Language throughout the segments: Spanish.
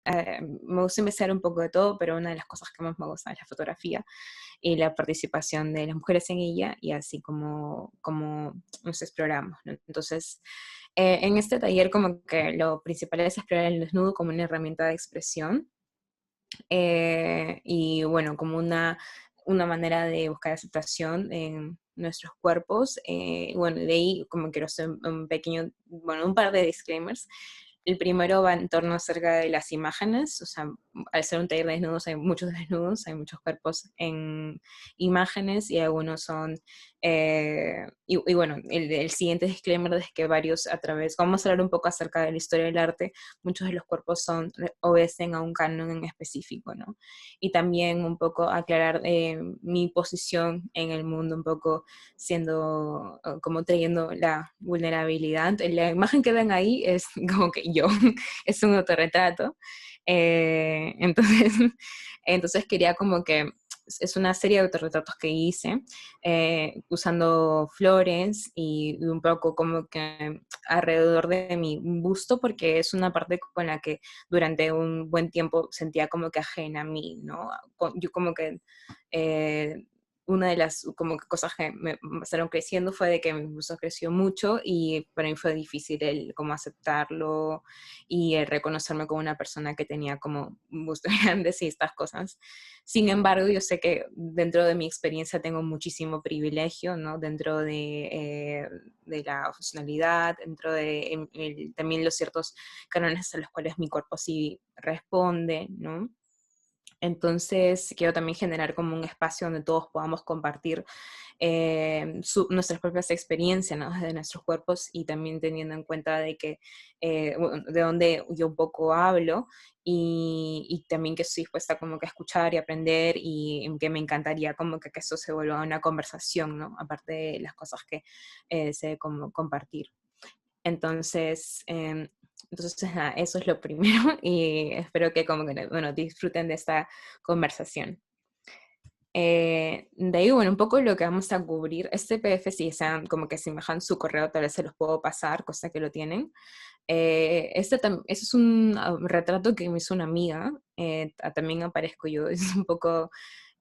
me gusta investigar un poco de todo, pero una de las cosas que más me gusta es la fotografía y la participación de las mujeres en ella, y así como nos exploramos, ¿no? Entonces, en este taller como que lo principal es explorar el desnudo como una herramienta de expresión, y bueno, como una manera de buscar aceptación en nuestros cuerpos. Bueno, de ahí como quiero hacer un pequeño, bueno, un par de disclaimers. El primero va en torno acerca de las imágenes, o sea, al ser un taller de desnudos, hay muchos cuerpos en imágenes y algunos son, y bueno, el siguiente disclaimer es que varios a través, vamos a hablar un poco acerca de la historia del arte, muchos de los cuerpos obedecen a un canon en específico, ¿no? Y también un poco aclarar mi posición en el mundo, un poco siendo, como trayendo la vulnerabilidad. La imagen que ven ahí es como que yo, es un autorretrato. Entonces, entonces quería como que es una serie de autorretratos que hice usando flores y un poco como que alrededor de mi busto, porque es una parte con la que durante un buen tiempo sentía como que ajena a mí, ¿no? Yo como que una de las como que cosas que me pasaron creciendo fue de que mi busto creció mucho y para mí fue difícil el como aceptarlo y el reconocerme como una persona que tenía como un busto grande y estas cosas. Sin embargo, yo sé que dentro de mi experiencia tengo muchísimo privilegio, ¿no? Dentro de la funcionalidad, dentro de también los ciertos cánones a los cuales mi cuerpo sí responde, ¿no? Entonces, quiero también generar como un espacio donde todos podamos compartir nuestras propias experiencias, ¿no? De nuestros cuerpos, y también teniendo en cuenta de que, bueno, de donde yo un poco hablo, y también que estoy dispuesta como que a escuchar y aprender, y que me encantaría como que eso se vuelva una conversación, ¿no? Aparte de las cosas que desee como compartir. Entonces, nada, eso es lo primero y espero que como que, bueno, disfruten de esta conversación. De ahí, bueno, un poco lo que vamos a cubrir, este PDF, si sean como que si me dejan su correo, tal vez se los puedo pasar, cosa que lo tienen. Ese es un retrato que me hizo una amiga, también aparezco yo, es un poco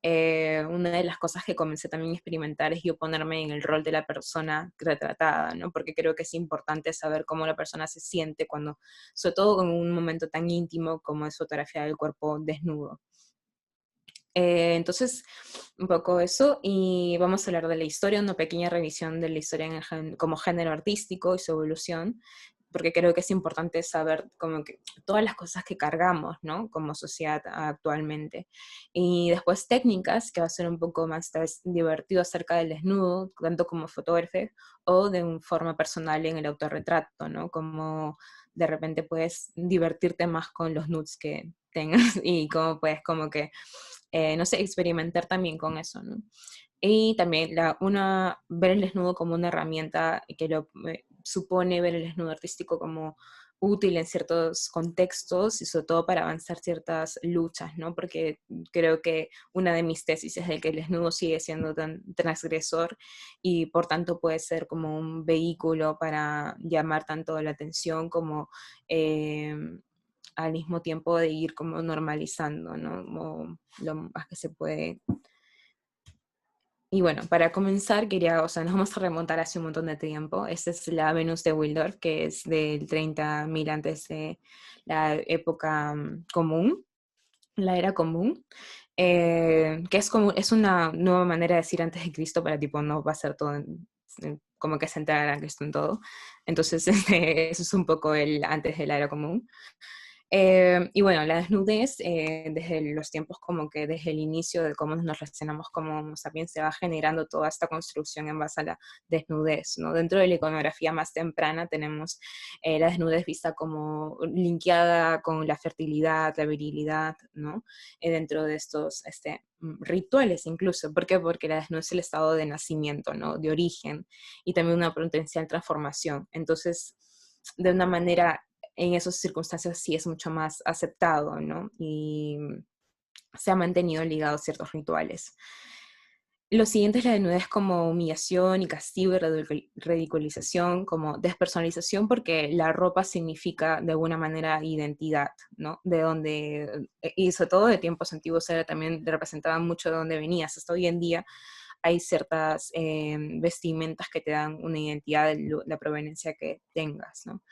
una de las cosas que comencé también a experimentar es yo ponerme en el rol de la persona retratada, ¿no? Porque creo que es importante saber cómo la persona se siente cuando, sobre todo en un momento tan íntimo como es fotografiar el cuerpo desnudo. Entonces, un poco eso, y vamos a hablar de la historia, una pequeña revisión de la historia como género artístico y su evolución, porque creo que es importante saber como que todas las cosas que cargamos, ¿no? Como sociedad actualmente. Y después técnicas, que va a ser un poco más tal vez, divertido acerca del desnudo, tanto como fotógrafo, o de una forma personal en el autorretrato, ¿no? Como de repente puedes divertirte más con los nudes que tengas y cómo puedes como que no sé, experimentar también con eso, ¿no? Y también ver el desnudo como una herramienta que supone ver el desnudo artístico como útil en ciertos contextos y sobre todo para avanzar ciertas luchas, ¿no? Porque creo que una de mis tesis es de que el desnudo sigue siendo tan transgresor y por tanto puede ser como un vehículo para llamar tanto la atención como eh, al mismo tiempo de ir como normalizando, ¿no? Como lo más que se puede. Y bueno, para comenzar quería, o sea, nos vamos a remontar hace un montón de tiempo. Esta es la Venus de Wildorf, que es del 30.000 antes de la época común, la era común, que es una nueva manera de decir antes de Cristo, para tipo no va a ser todo como que se entrará Cristo en todo. Entonces, eso es un poco el antes de la era común. Y bueno, la desnudez, desde los tiempos como que desde el inicio de cómo nos relacionamos como Homo sapiens, se va generando toda esta construcción en base a la desnudez, ¿no? Dentro de la iconografía más temprana tenemos la desnudez vista como linkeada con la fertilidad, la virilidad, ¿no? Dentro de estos rituales incluso. ¿Por qué? Porque la desnudez es el estado de nacimiento, ¿no? De origen, y también una potencial transformación. Entonces, de una manera en esas circunstancias sí es mucho más aceptado, ¿no? Y se ha mantenido ligado a ciertos rituales. Lo siguiente es la desnudez como humillación y castigo y ridiculización, como despersonalización, porque la ropa significa de alguna manera identidad, ¿no? De donde, y sobre todo de tiempos antiguos era también representaba mucho de dónde venías. Hasta hoy en día hay ciertas vestimentas que te dan una identidad de la proveniencia que tengas, ¿no?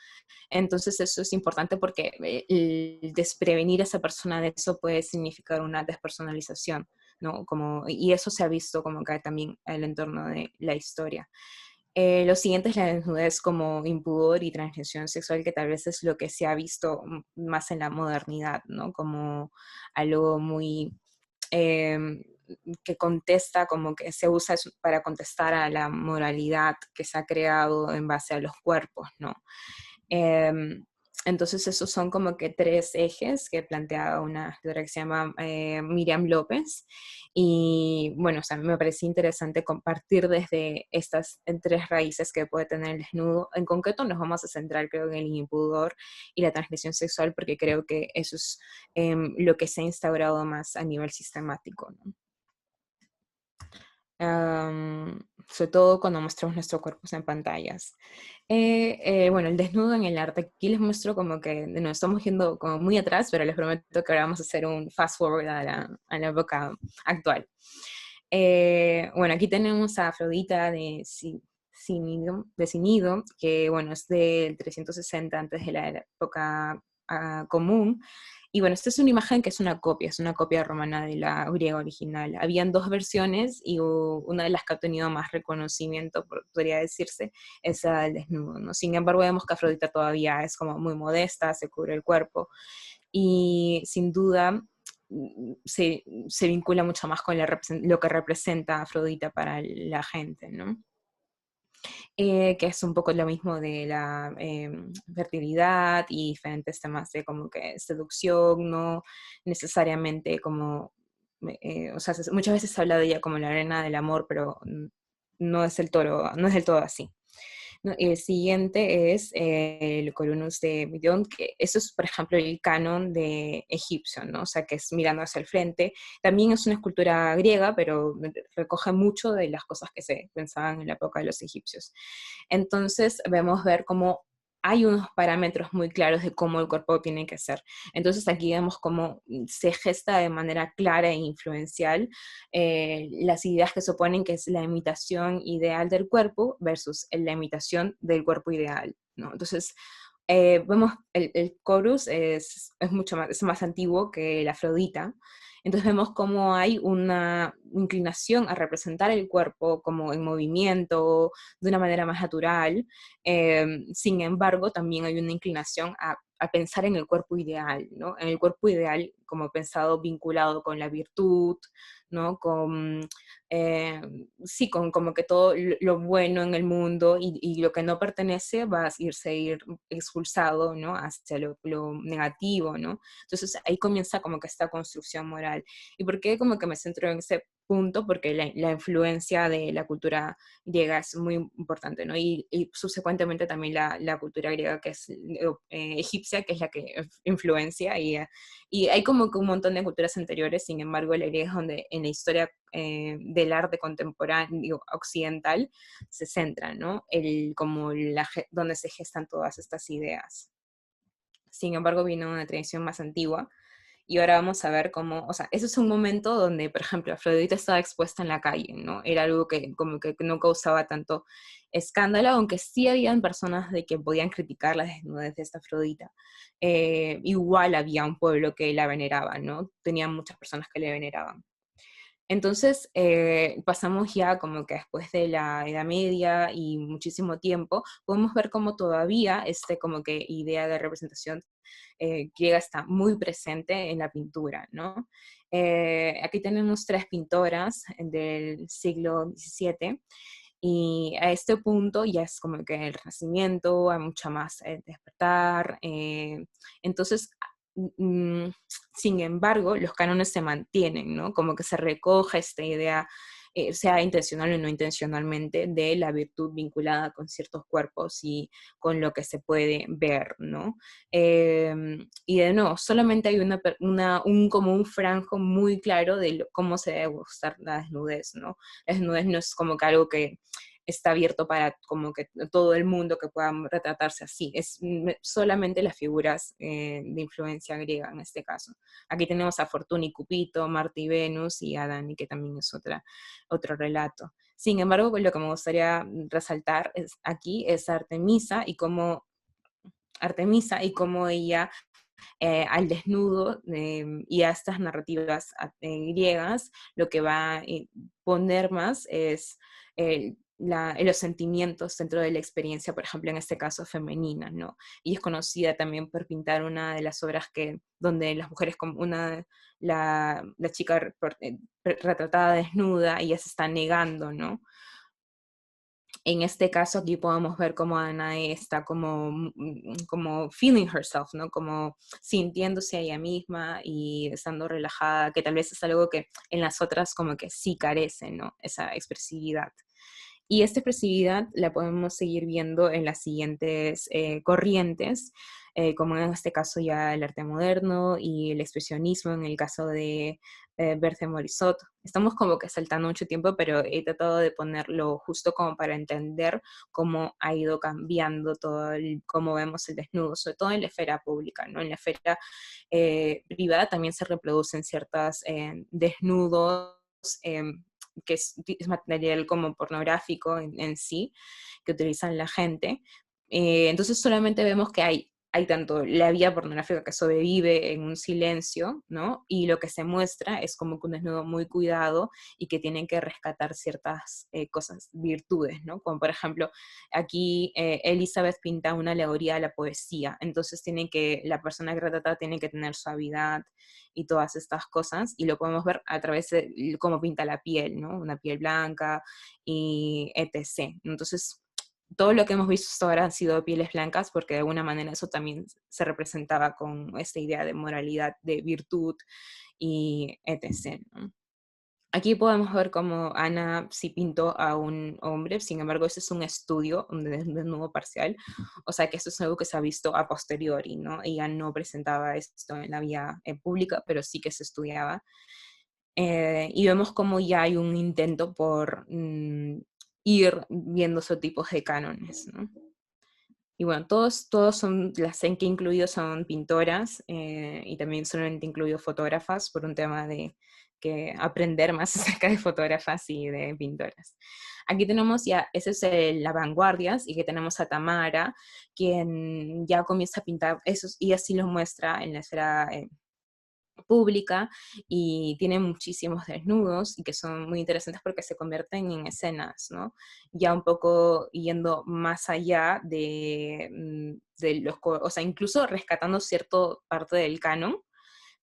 Entonces eso es importante porque el desprevenir a esa persona de eso puede significar una despersonalización, ¿no? Como, y eso se ha visto como que también en el entorno de la historia. Lo siguiente es la desnudez como impudor y transgresión sexual, que tal vez es lo que se ha visto más en la modernidad, ¿no? Como algo muy... eh, que contesta, como que se usa para contestar a la moralidad que se ha creado en base a los cuerpos, ¿no? Eh, entonces esos son como que tres ejes que plantea una escritora que se llama Miriam López. Y bueno, o sea, me parece interesante compartir desde estas tres raíces que puede tener el desnudo. En concreto nos vamos a centrar creo en el impudor y la transgresión sexual porque creo que eso es lo que se ha instaurado más a nivel sistemático, ¿no? Sobre todo cuando mostramos nuestros cuerpos en pantallas. Bueno, el desnudo en el arte, aquí les muestro como que nos estamos yendo como muy atrás, pero les prometo que ahora vamos a hacer un fast forward a la época actual. Bueno, aquí tenemos a Afrodita de Cnido, que bueno, es del 360 antes de la época común. Y bueno, esta es una imagen que es una copia romana de la griega original. Habían dos versiones y una de las que ha tenido más reconocimiento, podría decirse, es la del desnudo, ¿no? Sin embargo, vemos que Afrodita todavía es como muy modesta, se cubre el cuerpo y sin duda se vincula mucho más con lo que representa Afrodita para la gente, ¿no? Que es un poco lo mismo de la fertilidad y diferentes temas de como que seducción, no necesariamente como, o sea, muchas veces se habla de ella como la arena del amor, pero no es el toro, no es del todo así. ¿No? El siguiente es el Corunus de Midón, que eso es, por ejemplo, el canon de egipcio, ¿no? O sea, que es mirando hacia el frente. También es una escultura griega, pero recoge mucho de las cosas que se pensaban en la época de los egipcios. Entonces, ver cómo hay unos parámetros muy claros de cómo el cuerpo tiene que ser. Entonces aquí vemos cómo se gesta de manera clara e influencial las ideas que suponen que es la imitación ideal del cuerpo versus la imitación del cuerpo ideal, ¿no? Entonces, vemos el chorus es mucho más, es más antiguo que la Afrodita, entonces vemos cómo hay una inclinación a representar el cuerpo como en movimiento, de una manera más natural. Sin embargo, también hay una inclinación a pensar en el cuerpo ideal, ¿no? En el cuerpo ideal como pensado vinculado con la virtud, ¿no? Eh, sí, con como que todo lo bueno en el mundo y lo que no pertenece va a ir expulsado, ¿no? Hacia lo negativo, ¿no? Entonces ahí comienza como que esta construcción moral. ¿Y por qué como que me centro en ese punto? Porque la influencia de la cultura griega es muy importante, ¿no? Y subsecuentemente también la cultura griega que es egipcia, que es la que influencia, y hay como que un montón de culturas anteriores, sin embargo, la griega es donde en la historia del arte contemporáneo, digo, occidental, se centra, ¿no? Como donde se gestan todas estas ideas. Sin embargo, vino una tradición más antigua, y ahora vamos a ver cómo, o sea, ese es un momento donde, por ejemplo, Afrodita estaba expuesta en la calle, ¿no? Era algo que como que no causaba tanto escándalo, aunque sí habían personas de que podían criticar la desnudez de esta Afrodita. Igual había un pueblo que la veneraba, ¿no? Tenían muchas personas que le veneraban. Entonces, pasamos ya como que después de la Edad Media y muchísimo tiempo, podemos ver cómo todavía este como que idea de representación griega está muy presente en la pintura, ¿no? Aquí tenemos tres pintoras del siglo XVII, y a este punto ya es como que el Renacimiento, hay mucha más despertar. Entonces, mm, sin embargo, los cánones se mantienen, ¿no? Como que se recoge esta idea sea intencional o no intencionalmente, de la virtud vinculada con ciertos cuerpos y con lo que se puede ver, ¿no? Y de nuevo, solamente hay como un franjo muy claro de cómo se debe usar la desnudez, ¿no? La desnudez no es como que algo que está abierto para como que todo el mundo que pueda retratarse así, es solamente las figuras de influencia griega en este caso. Aquí tenemos a Fortuna y Cupido, Marte y Venus y Adán, y que también es otro relato. Sin embargo, lo que me gustaría resaltar aquí es Artemisa y cómo ella al desnudo y a estas narrativas griegas, lo que va a poner más es los sentimientos dentro de la experiencia, por ejemplo, en este caso femenina, ¿no? Y es conocida también por pintar una de las obras donde las mujeres, como la chica retratada desnuda, ella se está negando, ¿no? En este caso aquí podemos ver cómo Danae está como feeling herself, ¿no? Como sintiéndose a ella misma y estando relajada, que tal vez es algo que en las otras como que sí carece, ¿no? Esa expresividad. Y esta expresividad la podemos seguir viendo en las siguientes corrientes, como en este caso ya el arte moderno y el expresionismo en el caso de Berthe Morisot. Estamos como que saltando mucho tiempo, pero he tratado de ponerlo justo como para entender cómo ha ido cambiando cómo vemos el desnudo, sobre todo en la esfera pública, ¿no? En la esfera privada también se reproducen ciertas desnudos que es material como pornográfico en sí, que utilizan la gente. Entonces solamente vemos que hay tanto la vía pornográfica que sobrevive en un silencio, ¿no? Y lo que se muestra es como que un desnudo muy cuidado y que tienen que rescatar ciertas cosas, virtudes, ¿no? Como por ejemplo, aquí Elizabeth pinta una alegoría a la poesía, entonces la persona que retrata tiene que tener suavidad, y todas estas cosas, y lo podemos ver a través de cómo pinta la piel, ¿no? Una piel blanca y etc. Entonces, todo lo que hemos visto hasta ahora han sido pieles blancas, porque de alguna manera eso también se representaba con esta idea de moralidad, de virtud y etc., ¿no? Aquí podemos ver cómo Ana sí pintó a un hombre, sin embargo, ese es un estudio, un desnudo parcial, o sea que esto es algo que se ha visto a posteriori, ¿no? Ella no presentaba esto en la vía pública, pero sí que se estudiaba. Y vemos como ya hay un intento por ir viendo esos tipos de cánones, ¿no? Y bueno, todos son, las en que incluidos son pintoras y también solamente incluido fotógrafas por un tema de que aprender más acerca de fotógrafas y de pintoras. Aquí tenemos ya, ese es la vanguardias y que tenemos a Tamara, quien ya comienza a pintar esos y así los muestra en la esfera pública y tiene muchísimos desnudos y que son muy interesantes porque se convierten en escenas, ¿no? Ya un poco yendo más allá o sea, incluso rescatando cierto parte del canon,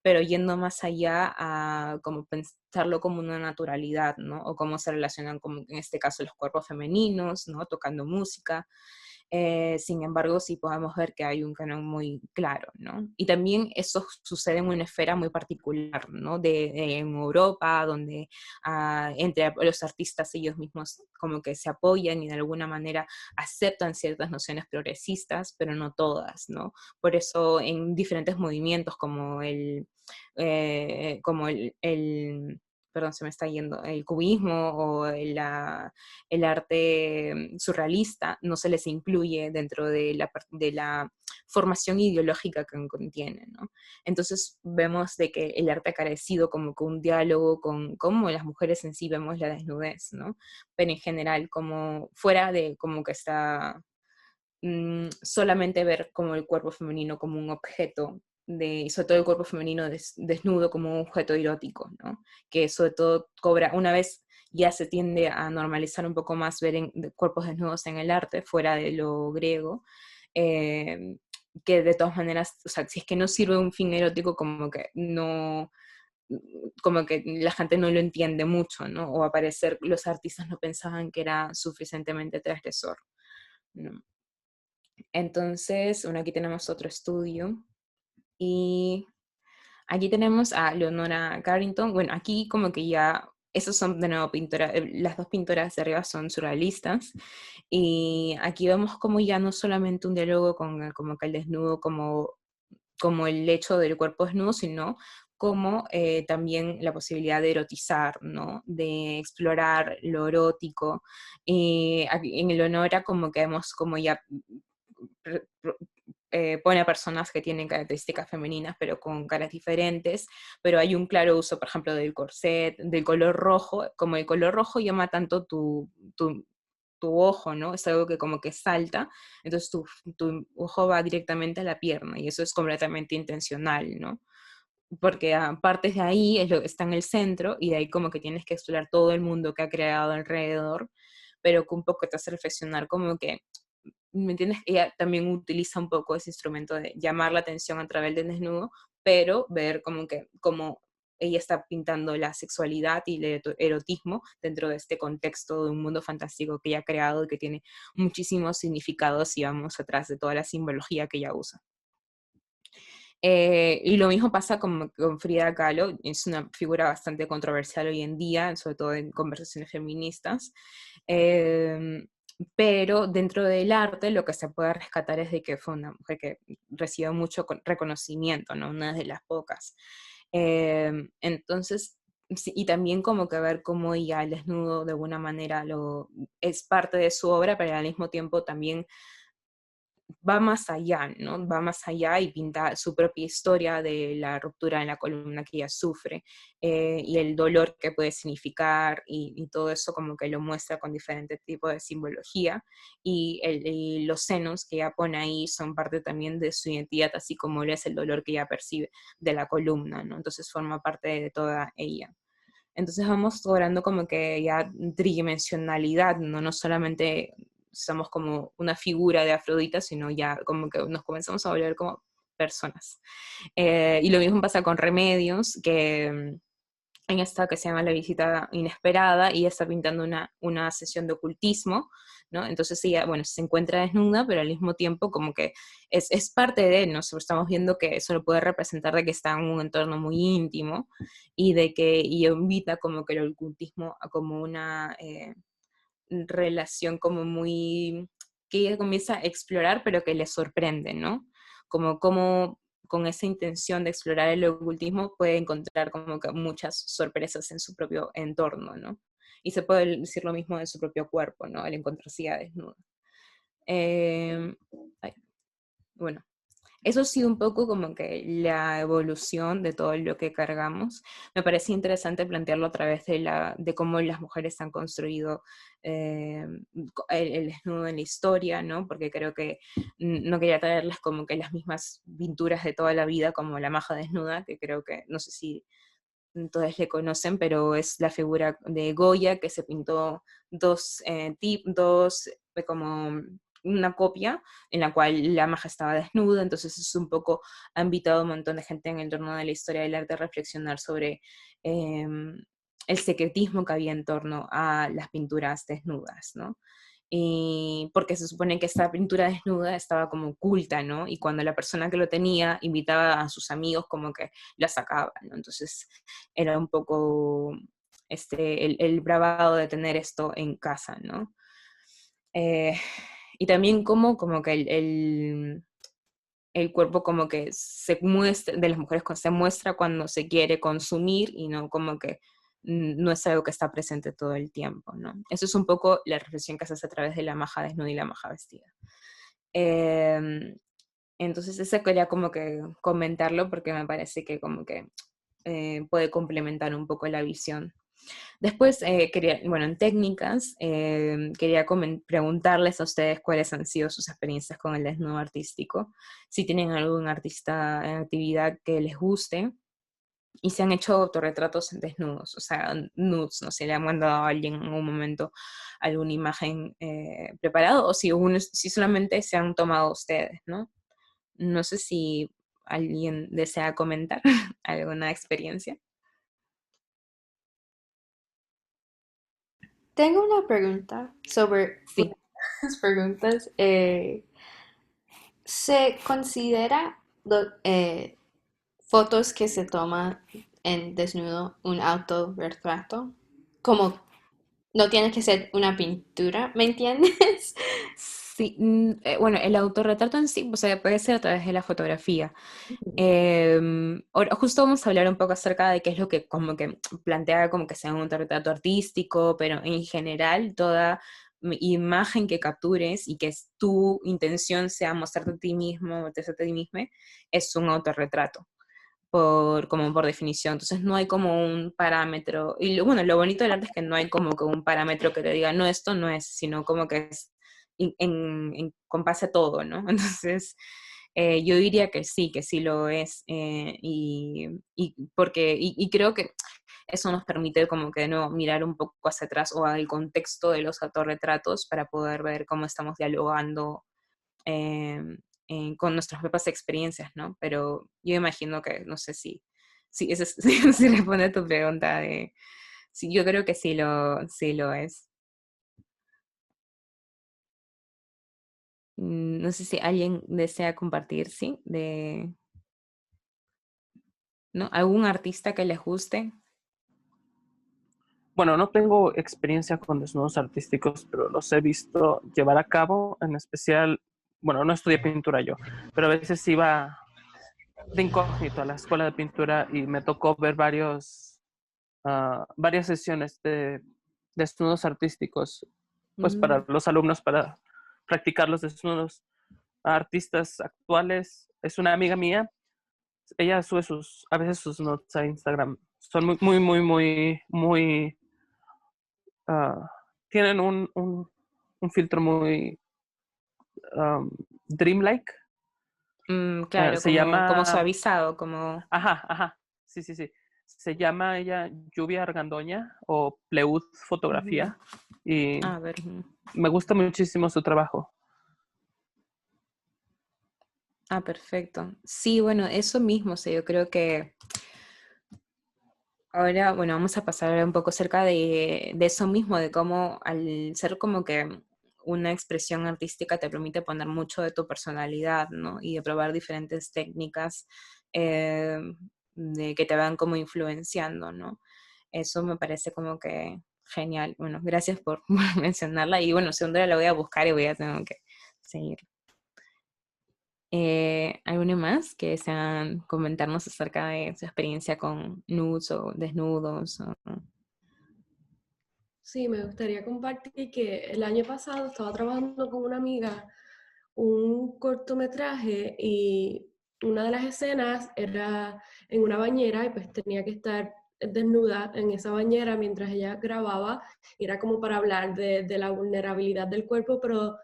pero yendo más allá a como pensarlo como una naturalidad, ¿no? O cómo se relacionan, como en este caso, los cuerpos femeninos, ¿no? Tocando música. Sin embargo, sí podemos ver que hay un canon muy claro, ¿no? Y también eso sucede en una esfera muy particular, ¿no? En Europa, donde entre los artistas ellos mismos como que se apoyan y de alguna manera aceptan ciertas nociones progresistas, pero no todas, ¿no? Por eso en diferentes movimientos perdón, se me está yendo, el cubismo o el arte surrealista no se les incluye dentro de la formación ideológica que contiene, ¿no? Entonces vemos de que el arte ha carecido como que un diálogo con cómo las mujeres en sí vemos la desnudez, ¿no? Pero en general, como fuera de como que está solamente ver como el cuerpo femenino como un objeto, sobre todo el cuerpo femenino desnudo como un objeto erótico, ¿no? Que sobre todo cobra, una vez ya se tiende a normalizar un poco más ver cuerpos desnudos en el arte, fuera de lo griego, eh, que de todas maneras, o sea, si es que no sirve un fin erótico, como que la gente no lo entiende mucho, ¿no? O a parecer los artistas no pensaban que era suficientemente transgresor, ¿no? Entonces, bueno, aquí tenemos otro estudio y aquí tenemos a Leonora Carrington. Bueno, aquí como que ya esos son de nuevo pintoras, las dos pintoras de arriba son surrealistas, y aquí vemos como ya no solamente un diálogo con como que el desnudo como el hecho del cuerpo desnudo, sino como también la posibilidad de erotizar, ¿no? De explorar lo erótico. En el Honora como que vemos como ya pone a personas que tienen características femeninas, pero con caras diferentes, pero hay un claro uso, por ejemplo, del corset, del color rojo, como el color rojo llama tanto tu ojo, ¿no? Es algo que como que salta, entonces tu ojo va directamente a la pierna, y eso es completamente intencional, ¿no? Porque partes de ahí está en el centro, y de ahí como que tienes que explorar todo el mundo que ha creado alrededor, pero que un poco te hace reflexionar como que, ¿me entiendes? Ella también utiliza un poco ese instrumento de llamar la atención a través del desnudo, pero ver como que como ella está pintando la sexualidad y el erotismo dentro de este contexto de un mundo fantástico que ella ha creado y que tiene muchísimos significados y vamos atrás de toda la simbología que ella usa. Y lo mismo pasa con Frida Kahlo, es una figura bastante controversial hoy en día, sobre todo en conversaciones feministas. Eh, pero dentro del arte lo que se puede rescatar es de que fue una mujer que recibió mucho reconocimiento, ¿no? Una de las pocas. Entonces, sí, y también como que ver cómo ella el desnudo de alguna manera es parte de su obra, pero al mismo tiempo también va más allá, ¿no? Va más allá y pinta su propia historia de la ruptura en la columna que ella sufre, y el dolor que puede significar, y todo eso como que lo muestra con diferentes tipos de simbología, y los senos que ella pone ahí son parte también de su identidad, así como lo es el dolor que ella percibe de la columna, ¿no? Entonces forma parte de toda ella. Entonces vamos logrando como que ya tridimensionalidad, ¿no? No solamente somos como una figura de Afrodita, sino ya como que nos comenzamos a volver como personas. Y lo mismo pasa con Remedios, que en esta que se llama La visita inesperada, y está pintando una sesión de ocultismo, ¿no? Entonces ella, bueno, se encuentra desnuda, pero al mismo tiempo como que es parte de él, ¿no? Estamos viendo que eso lo puede representar de que está en un entorno muy íntimo, y de que y invita como que el ocultismo a como una relación como muy, que ella comienza a explorar, pero que le sorprende, ¿no? Como con esa intención de explorar el ocultismo puede encontrar como que muchas sorpresas en su propio entorno, ¿no? Y se puede decir lo mismo de su propio cuerpo, ¿no? Al encontrarse ya desnudo. Eh, ay, bueno, eso ha sido un poco como que la evolución de todo lo que cargamos. Me parece interesante plantearlo a través de cómo las mujeres han construido eh, el desnudo en la historia, ¿no? Porque creo que no quería traerles como que las mismas pinturas de toda la vida, como la maja desnuda, que creo que, no sé si todos le conocen, pero es la figura de Goya que se pintó dos como una copia en la cual la maja estaba desnuda, entonces es un poco, ha invitado a un montón de gente en el torno de la historia del arte a reflexionar sobre eh, el secretismo que había en torno a las pinturas desnudas, ¿no? Y porque se supone que esta pintura desnuda estaba como oculta, ¿no? Y cuando la persona que lo tenía invitaba a sus amigos como que la sacaba, ¿no? Entonces era un poco el bravado de tener esto en casa, ¿no? Eh, y también como que el cuerpo como que se muestra, de las mujeres se muestra cuando se quiere consumir, y no como que no es algo que está presente todo el tiempo, ¿no? Eso es un poco la reflexión que se hace a través de la maja desnuda y la maja vestida. Eh, entonces eso quería como que comentarlo porque me parece que como que puede complementar un poco la visión. Después, bueno, en técnicas, quería preguntarles a ustedes cuáles han sido sus experiencias con el desnudo artístico, si tienen algún artista en actividad que les guste, y si han hecho autorretratos desnudos, o sea, nudes, no sé, le han mandado a alguien en un momento alguna imagen preparado, o si solamente se han tomado ustedes, ¿no? No sé si alguien desea comentar alguna experiencia. Tengo una pregunta sobre Sí. las preguntas. ¿Se considera fotos que se toman en desnudo un autorretrato? como no tienes que ser una pintura, ¿me entiendes? Sí, bueno, el autorretrato en sí, o sea, puede ser a través de la fotografía. Ahora, justo vamos a hablar un poco acerca de qué es lo que como que plantea como que sea un autorretrato artístico, pero en general toda imagen que captures y que es tu intención sea mostrarte a ti mismo, mostrarte a ti misma, es un autorretrato. Como por definición. Entonces no hay como un parámetro. Y bueno, lo bonito del arte es que no hay como que un parámetro que te diga, no, esto no es, sino como que es con base a todo, ¿no? Entonces, yo diría que sí lo es. Y creo que eso nos permite como que de nuevo mirar un poco hacia atrás o al contexto de los autorretratos para poder ver cómo estamos dialogando eh, con nuestras propias experiencias, ¿no? Pero yo imagino que, no sé si, si responde a tu pregunta de, sí, yo creo que sí lo es. No sé si alguien desea compartir, ¿sí? ¿No? ¿Algún artista que les guste? Bueno, no tengo experiencia con desnudos artísticos, pero los he visto llevar a cabo, en especial, bueno, no estudié pintura yo, pero a veces iba de incógnito a la escuela de pintura y me tocó ver varias sesiones de desnudos artísticos, pues para Mm, los alumnos, para practicar los desnudos. Artistas actuales, es una amiga mía, ella sube a veces sus notes a Instagram. Son muy, uh, tienen un filtro muy um, dreamlike. claro, Se como llama, suavizado, como... ajá, sí. Se llama ella Lluvia Argandoña o Pleud Ujú. Fotografía y A ver. me gusta muchísimo su trabajo. Ah, perfecto. Sí, bueno, eso mismo, o sea, yo creo que ahora, bueno, vamos a pasar un poco cerca de eso mismo, de cómo al ser como que una expresión artística te permite poner mucho de tu personalidad, ¿no? Y de probar diferentes técnicas eh, de que te van como influenciando, ¿no? Eso me parece como que genial. Bueno, gracias por mencionarla y bueno, según la voy a buscar y voy a tener que seguir. ¿Alguno más que desean comentarnos acerca de su experiencia con nudes o desnudos? Sí, me gustaría compartir que el año pasado estaba trabajando con una amiga un cortometraje y una de las escenas era en una bañera y pues tenía que estar desnuda en esa bañera mientras ella grababa y era como para hablar de la vulnerabilidad del cuerpo, pero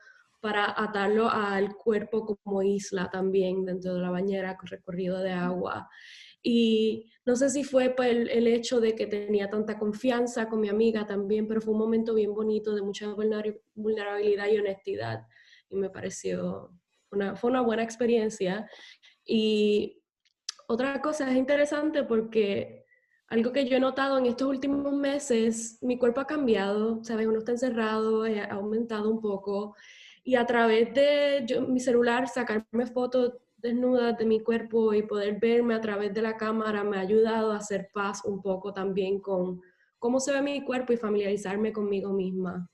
para atarlo al cuerpo como isla también dentro de la bañera con recorrido de agua. Y no sé si fue por el hecho de que tenía tanta confianza con mi amiga también, pero fue un momento bien bonito de mucha vulnerabilidad y honestidad. Y me pareció, fue una buena experiencia. Y otra cosa es interesante porque algo que yo he notado en estos últimos meses, mi cuerpo ha cambiado, ¿sabes? Uno está encerrado, ha aumentado un poco y a través de mi celular sacarme fotos desnudas de mi cuerpo y poder verme a través de la cámara me ha ayudado a hacer paz un poco también con cómo se ve mi cuerpo y familiarizarme conmigo misma.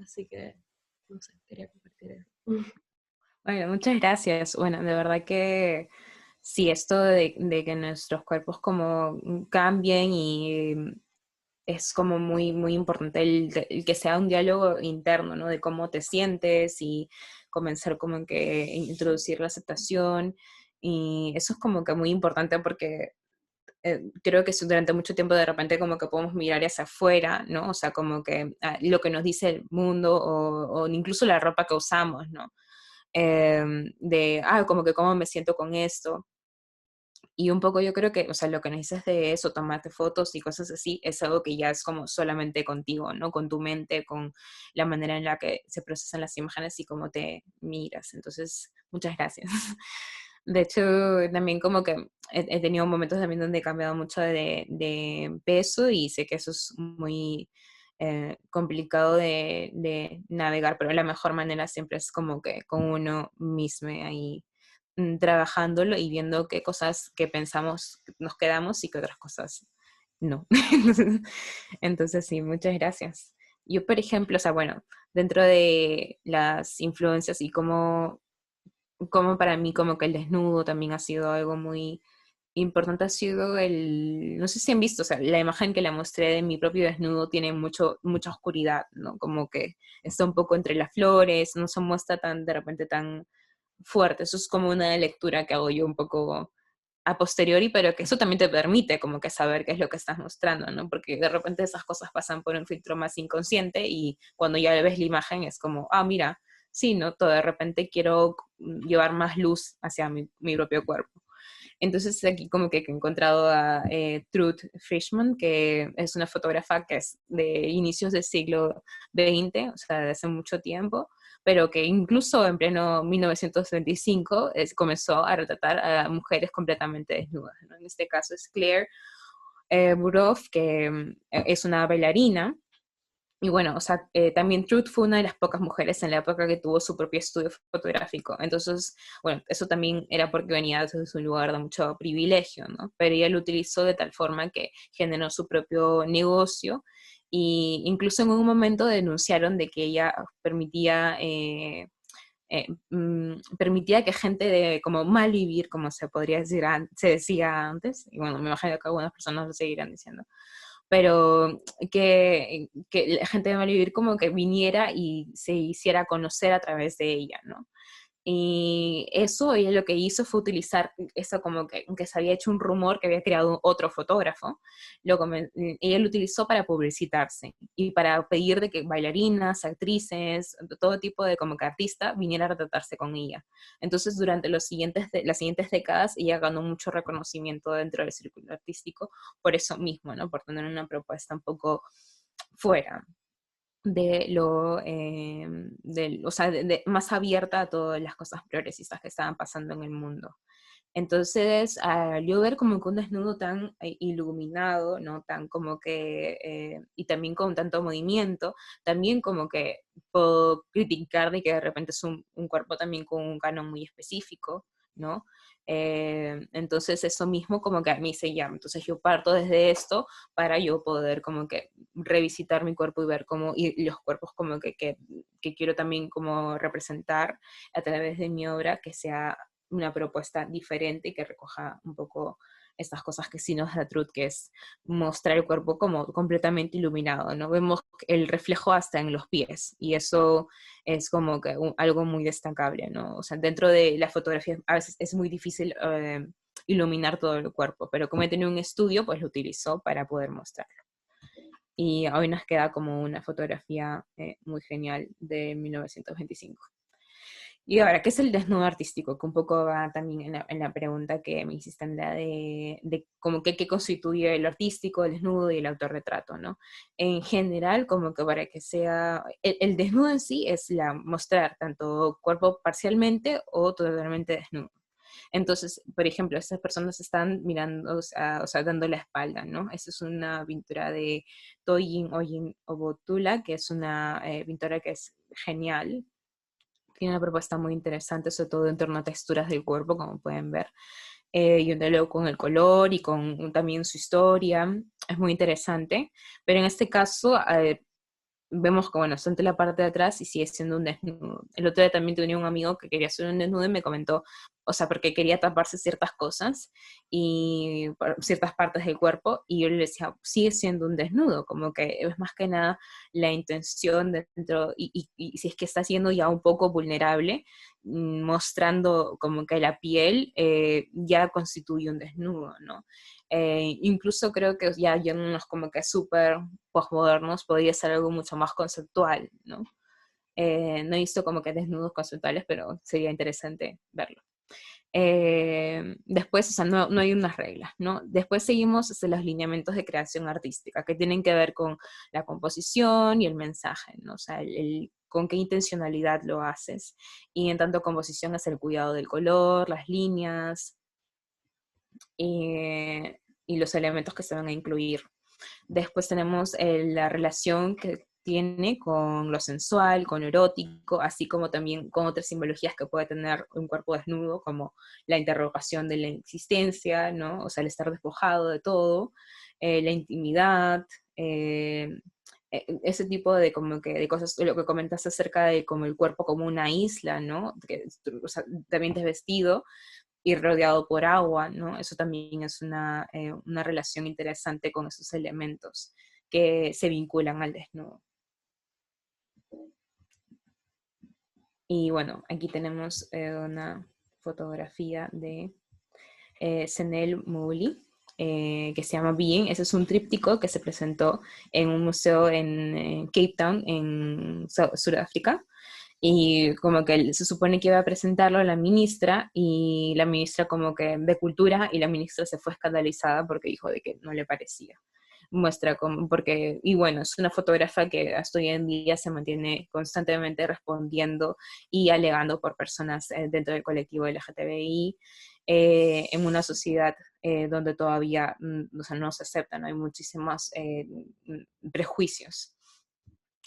Así que, no sé, quería compartir eso. Bueno, muchas gracias. Bueno, de verdad que sí, esto de que nuestros cuerpos como cambien y es como muy importante el que sea un diálogo interno, ¿no? De cómo te sientes y comenzar como en que introducir la aceptación. Y eso es como que muy importante porque creo que durante mucho tiempo de repente como que podemos mirar hacia afuera, ¿no? O sea, como que lo que nos dice el mundo o incluso la ropa que usamos, ¿no? Como que cómo me siento con esto. Y un poco yo creo que, o sea, lo que nos dices de eso, tomarte fotos y cosas así, es algo que ya es como solamente contigo, ¿no? Con tu mente, con la manera en la que se procesan las imágenes y cómo te miras. Entonces, muchas gracias. De hecho, también como que he tenido momentos también donde he cambiado mucho de peso y sé que eso es muy complicado de navegar, pero la mejor manera siempre es como que con uno mismo ahí trabajándolo y viendo qué cosas que pensamos nos quedamos y qué otras cosas no. Entonces sí, muchas gracias. Yo, por ejemplo, o sea, bueno, dentro de las influencias y como para mí como que el desnudo también ha sido algo muy importante, ha sido no sé si han visto, o sea, la imagen que le mostré de mi propio desnudo tiene mucha oscuridad, ¿no? Como que está un poco entre las flores, no se muestra tan, de repente, tan fuerte. Eso es como una lectura que hago yo un poco a posteriori, pero que eso también te permite como que saber qué es lo que estás mostrando, ¿no? Porque de repente esas cosas pasan por un filtro más inconsciente y cuando ya ves la imagen es como, ah, mira, sí, ¿no? Todo de repente quiero llevar más luz hacia mi propio cuerpo. Entonces aquí como que he encontrado a Truth Frischmann, que es una fotógrafa que es de inicios del siglo XX, o sea, de hace mucho tiempo, pero que incluso en pleno 1925 comenzó a retratar a mujeres completamente desnudas, ¿no? En este caso es Claire Buroff, que es una bailarina, y bueno, o sea, también Truth fue una de las pocas mujeres en la época que tuvo su propio estudio fotográfico. Entonces, bueno, eso también era porque venía desde un lugar de mucho privilegio, ¿no? Pero ella lo utilizó de tal forma que generó su propio negocio y incluso en un momento denunciaron de que ella permitía que gente de como mal vivir, como se podría decir, se decía antes, y bueno, me imagino que algunas personas lo seguirán diciendo, pero que la gente de Malvivir como que viniera y se hiciera conocer a través de ella, ¿no? Y eso ella lo que hizo fue utilizar eso como que se había hecho un rumor que había creado otro fotógrafo, ella lo utilizó para publicitarse y para pedir de que bailarinas, actrices, todo tipo de como que artista viniera a retratarse con ella. Entonces durante las siguientes décadas ella ganó mucho reconocimiento dentro del círculo artístico por eso mismo, ¿no? Por tener una propuesta un poco fuera o sea, más abierta a todas las cosas progresistas que estaban pasando en el mundo. Entonces, al yo ver como que un desnudo tan iluminado, ¿no? Tan como que, y también con tanto movimiento, también como que puedo criticar de que de repente es un cuerpo también con un canon muy específico, ¿no? Entonces eso mismo como que a mí se llama. Entonces yo parto desde esto para yo poder como que revisitar mi cuerpo y ver cómo, y los cuerpos como que quiero también como representar a través de mi obra, que sea una propuesta diferente y que recoja un poco estas cosas que sí nos da Truth, que es mostrar el cuerpo como completamente iluminado, ¿no? Vemos el reflejo hasta en los pies y eso es como que algo muy destacable, ¿no? O sea, dentro de la fotografía a veces es muy difícil iluminar todo el cuerpo, pero como he tenido un estudio, pues lo utilizo para poder mostrarlo. Y hoy nos queda como una fotografía muy genial de 1925. Y ahora, ¿qué es el desnudo artístico? Que un poco va también en la pregunta que me hiciste, en la de como que qué constituye el artístico, el desnudo y el autorretrato, ¿no? En general, como que para que sea, el desnudo en sí es mostrar tanto cuerpo parcialmente o totalmente desnudo. Entonces, por ejemplo, estas personas están mirando, o sea, dando la espalda, ¿no? Esa es una pintura de Toyin Oyin Obotula, que es una pintora que es genial. Tiene una propuesta muy interesante, sobre todo en torno a texturas del cuerpo, como pueden ver. Y un diálogo con el color y con también su historia. Es muy interesante. Pero en este caso, vemos que, bueno, está en la parte de atrás y sigue siendo un desnudo. El otro día también tenía un amigo que quería hacer un desnudo y me comentó, o sea, porque quería taparse ciertas cosas y ciertas partes del cuerpo, y yo le decía, sigue siendo un desnudo, como que es más que nada la intención dentro, y si es que está siendo ya un poco vulnerable, mostrando como que la piel ya constituye un desnudo, ¿no? Incluso creo que ya yéndonos como que súper postmodernos podría ser algo mucho más conceptual, ¿no? No he visto como que desnudos conceptuales, pero sería interesante verlo. Después, o sea, no hay unas reglas, ¿no? Después seguimos los lineamientos de creación artística, que tienen que ver con la composición y el mensaje, ¿no? O sea, con qué intencionalidad lo haces. Y en tanto composición es el cuidado del color, las líneas, y los elementos que se van a incluir. Después tenemos la relación que tiene con lo sensual, con lo erótico, así como también con otras simbologías que puede tener un cuerpo desnudo, como la interrogación de la existencia, ¿no? O sea, el estar despojado de todo, la intimidad, ese tipo de como que de cosas, lo que comentaste acerca de como el cuerpo como una isla, ¿no? Que, o sea, también desvestido y rodeado por agua, ¿no? Eso también es una relación interesante con esos elementos que se vinculan al desnudo. Y bueno, aquí tenemos una fotografía de Senel Mouli, que se llama Being. Ese es un tríptico que se presentó en un museo en Cape Town, en Sudáfrica. Y como que se supone que iba a presentarlo a la ministra, y la ministra como que de cultura, y la ministra se fue escandalizada porque dijo de que no le parecía. Muestra como, porque, y bueno, es una fotógrafa que hasta hoy en día se mantiene constantemente respondiendo y alegando por personas dentro del colectivo LGTBI, en una sociedad donde todavía o sea, no se aceptan, hay muchísimos prejuicios.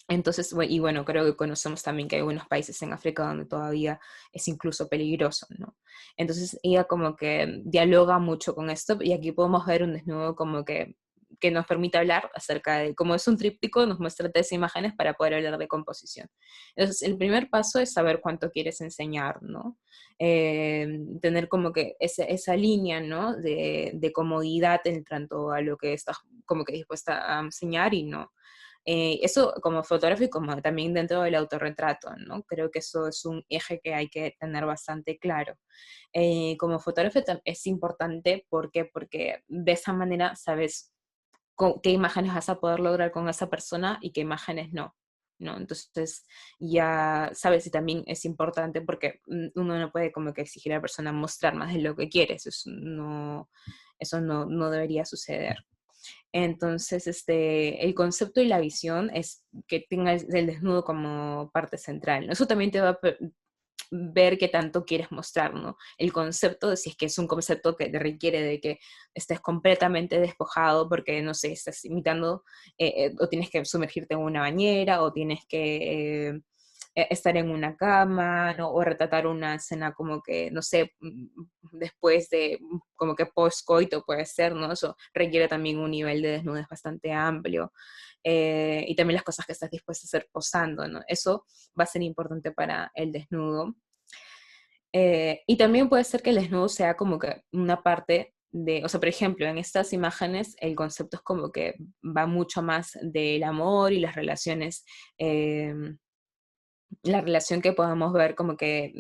Entonces, y bueno, creo que conocemos también que hay algunos países en África donde todavía es incluso peligroso, ¿no? Entonces ella como que dialoga mucho con esto, y aquí podemos ver un desnudo como que nos permite hablar acerca de, como es un tríptico, nos muestra 3 imágenes para poder hablar de composición. Entonces, el primer paso es saber cuánto quieres enseñar, ¿no? Tener como que esa línea, ¿no? De comodidad en cuanto a lo que estás como que dispuesta a enseñar y no. Eso como fotógrafo y como también dentro del autorretrato, ¿no? Creo que eso es un eje que hay que tener bastante claro. Como fotógrafo es importante, ¿por qué? Porque de esa manera sabes qué imágenes vas a poder lograr con esa persona y qué imágenes no, ¿no? Entonces ya sabes, y también es importante porque uno no puede como que exigir a la persona mostrar más de lo que quiere, eso no debería suceder. Entonces, el concepto y la visión es que tenga el desnudo como parte central, ¿no? Eso también te va a ver qué tanto quieres mostrar, ¿no? El concepto, si es que es un concepto que te requiere de que estés completamente despojado porque, no sé, estás imitando, o tienes que sumergirte en una bañera, o tienes que estar en una cama, ¿no? O retratar una escena como que, no sé, después de, como que post-coito puede ser, ¿no? Eso requiere también un nivel de desnudez bastante amplio. Y también las cosas que estás dispuesta a hacer posando, ¿no? Eso va a ser importante para el desnudo. Y también puede ser que el desnudo sea como que una parte de, o sea, por ejemplo, en estas imágenes el concepto es como que va mucho más del amor y las relaciones, la relación que podamos ver como que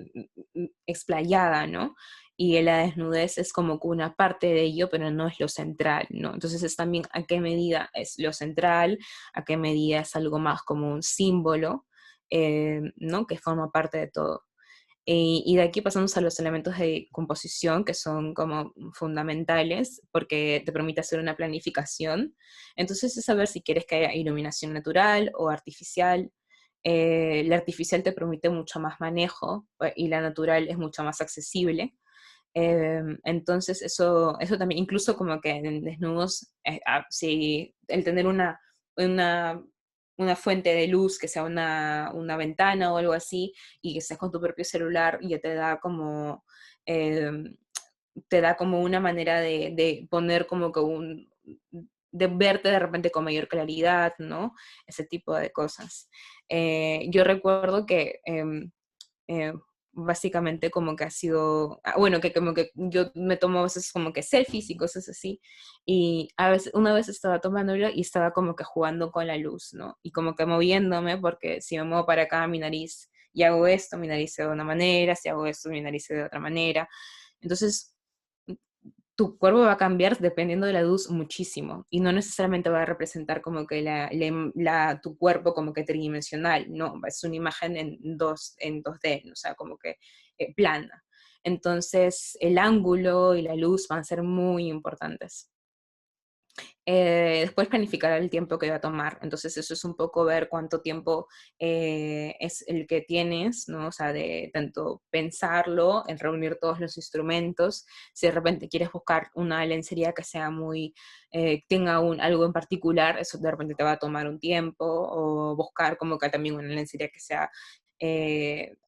explayada, ¿no? Y la desnudez es como que una parte de ello, pero no es lo central, ¿no? Entonces es también a qué medida es lo central, a qué medida es algo más como un símbolo, ¿no? Que forma parte de todo. Y de aquí pasamos a los elementos de composición, que son como fundamentales porque te permite hacer una planificación. Entonces es saber si quieres que haya iluminación natural o artificial. La artificial te permite mucho más manejo, y la natural es mucho más accesible. Entonces eso también, incluso como que en desnudos, si el tener una, una fuente de luz que sea una ventana o algo así, y que estés con tu propio celular, ya eh, te da como una manera de poner como que de verte de repente con mayor claridad, ¿no? Ese tipo de cosas. Yo recuerdo que eh, básicamente como que ha sido, bueno, que como que yo me tomo a veces como que selfies y cosas así, y a veces, una vez estaba tomándolo y estaba como que jugando con la luz, ¿no? Y como que moviéndome, porque si me muevo para acá mi nariz y hago esto, mi nariz se ve de una manera, si hago esto, mi nariz se ve de otra manera. Entonces, tu cuerpo va a cambiar dependiendo de la luz muchísimo, y no necesariamente va a representar como que tu cuerpo como que tridimensional, no, es una imagen en 2D, o sea, como que plana. Entonces el ángulo y la luz van a ser muy importantes. Después planificar el tiempo que va a tomar. Entonces eso es un poco ver cuánto tiempo es el que tienes, ¿no? O sea, de tanto pensarlo, en reunir todos los instrumentos. Si de repente quieres buscar una lencería que sea muy, tenga algo en particular, eso de repente te va a tomar un tiempo. O buscar como que también una lencería que sea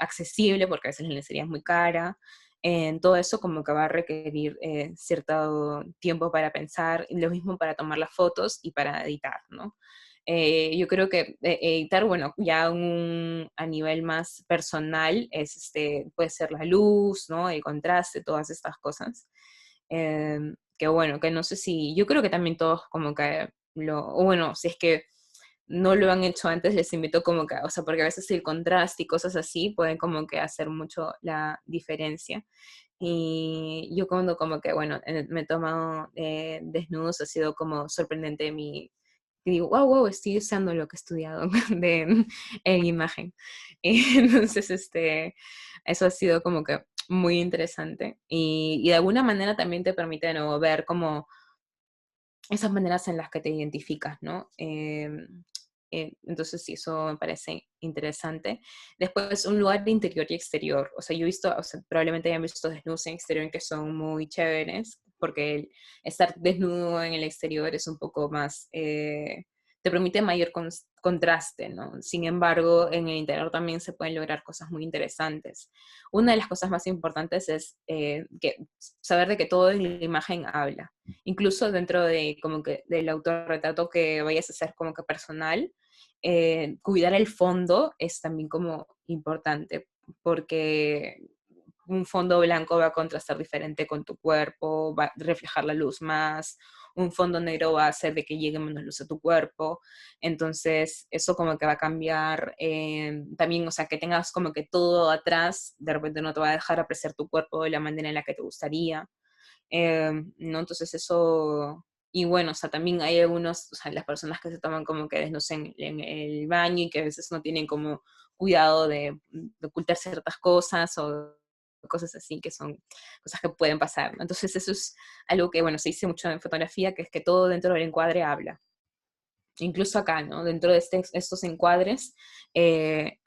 accesible, porque a veces la lencería es muy cara. En todo eso como que va a requerir cierto tiempo para pensar, y lo mismo para tomar las fotos y para editar, ¿no? Yo creo que editar, bueno, ya a nivel más personal, puede ser la luz, ¿no? El contraste, todas estas cosas. Que bueno, que no sé si, yo creo que también todos como que o bueno, si es que no lo han hecho antes, les invito como que, o sea, porque a veces el contraste y cosas así pueden como que hacer mucho la diferencia. Y yo cuando como que, bueno, me he tomado desnudos, ha sido como sorprendente que digo, wow, wow, estoy usando lo que he estudiado en imagen. Y entonces, eso ha sido como que muy interesante. Y de alguna manera también te permite de nuevo ver como esas maneras en las que te identificas, ¿no? Entonces, sí, eso me parece interesante. Después, un lugar de interior y exterior. O sea, yo he visto, o sea, probablemente hayan visto desnudos en exterior que son muy chéveres, porque estar desnudo en el exterior es un poco más, te permite mayor contraste, ¿no? Sin embargo, en el interior también se pueden lograr cosas muy interesantes. Una de las cosas más importantes es saber de que todo en la imagen habla, incluso dentro de como que del autorretrato que vayas a hacer como que personal, cuidar el fondo es también como importante, porque un fondo blanco va a contrastar diferente con tu cuerpo, va a reflejar la luz más, un fondo negro va a hacer de que llegue menos luz a tu cuerpo, entonces eso como que va a cambiar también, o sea, que tengas como que todo atrás, de repente no te va a dejar apreciar tu cuerpo de la manera en la que te gustaría. ¿No? Entonces eso, y bueno, o sea, también hay algunos, o sea, las personas que se toman como que desnudos en el baño y que a veces no tienen como cuidado de ocultar ciertas cosas o cosas así, que son cosas que pueden pasar, ¿no? Entonces eso es algo que, bueno, se dice mucho en fotografía, que es que todo dentro del encuadre habla. Incluso acá, ¿no? Dentro de estos encuadres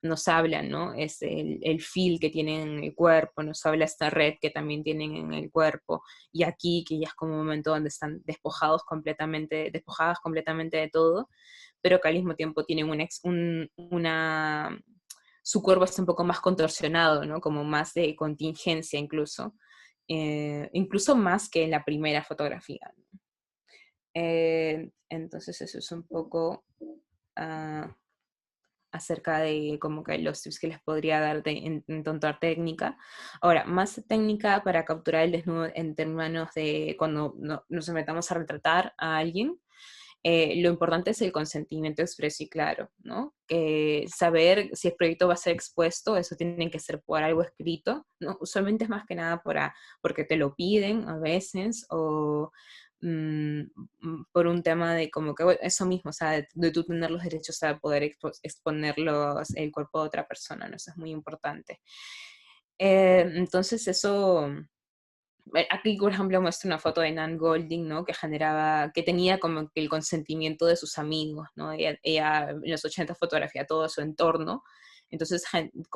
nos hablan, ¿no? Es el feel que tienen en el cuerpo, nos habla esta red que también tienen en el cuerpo, y aquí, que ya es como un momento donde están despojadas completamente de todo, pero que al mismo tiempo tienen su cuerpo está un poco más contorsionado, ¿no? Como más de contingencia incluso, incluso más que en la primera fotografía. Entonces eso es un poco ah, acerca de como que los tips que les podría dar en tanto a técnica. Ahora, más técnica para capturar el desnudo en términos de cuando nos metamos a retratar a alguien. Lo importante es el consentimiento expreso y claro, ¿no? Que saber si el proyecto va a ser expuesto, eso tiene que ser por algo escrito, ¿no? Usualmente es más que nada porque te lo piden a veces, o mm, por un tema de como que, bueno, eso mismo, o sea, de tú tener los derechos a poder exponerlos el cuerpo de otra persona, ¿no? Eso es muy importante. Entonces eso, aquí, por ejemplo, muestra una foto de Nan Golding, ¿no? Que tenía como que el consentimiento de sus amigos, ¿no? Ella en los 80 fotografía todo su entorno, entonces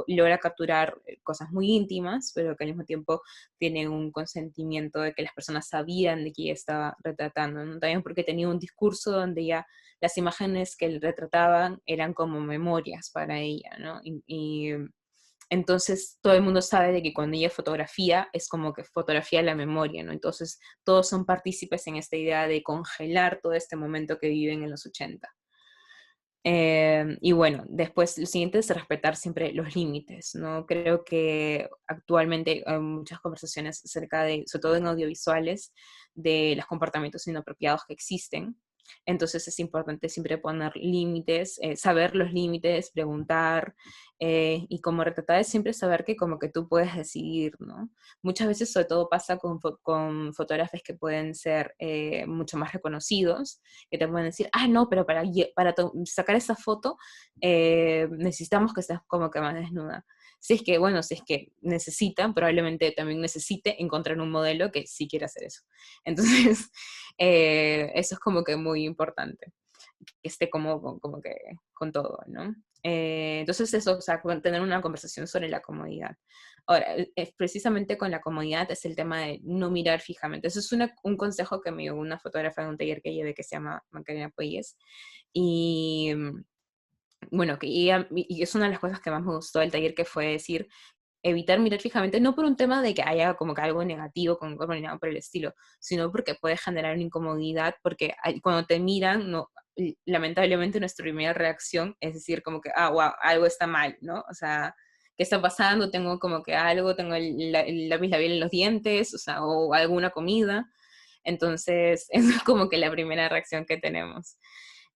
logra capturar cosas muy íntimas, pero que al mismo tiempo tiene un consentimiento de que las personas sabían de que ella estaba retratando, ¿no? También porque tenía un discurso donde ya las imágenes que él retrataban eran como memorias para ella, ¿no? Y entonces todo el mundo sabe de que cuando ella fotografía es como que fotografía la memoria, ¿no? Entonces todos son partícipes en esta idea de congelar todo este momento que viven en los 80. Y bueno, después lo siguiente es respetar siempre los límites, ¿no? Creo que actualmente hay muchas conversaciones acerca de, sobre todo en audiovisuales, de los comportamientos inapropiados que existen. Entonces es importante siempre poner límites, saber los límites, preguntar, y como retratar es siempre saber que como que tú puedes decidir, ¿no? Muchas veces sobre todo pasa con fotógrafos que pueden ser mucho más reconocidos, que te pueden decir, ah, no, pero para sacar esa foto necesitamos que estés como que más desnuda. Si es que, bueno, si es que necesitan, probablemente también necesite encontrar un modelo que sí quiera hacer eso. Entonces, eso es como que muy importante, que esté como que con todo, ¿no? Entonces eso, o sea, tener una conversación sobre la comodidad. Ahora, precisamente con la comodidad es el tema de no mirar fijamente. Eso es un consejo que me dio una fotógrafa de un taller que llevé que se llama Macarena Puelles. Y bueno, y es una de las cosas que más me gustó del taller, que fue decir, evitar mirar fijamente, no por un tema de que haya como que algo negativo con el cuerpo ni nada por el estilo, sino porque puede generar una incomodidad, porque cuando te miran, no, lamentablemente nuestra primera reacción es decir como que, ah, wow, algo está mal, ¿no? O sea, ¿qué está pasando? Tengo como que algo, tengo el lápiz labial en los dientes, o sea, o alguna comida. Entonces, eso es como que la primera reacción que tenemos.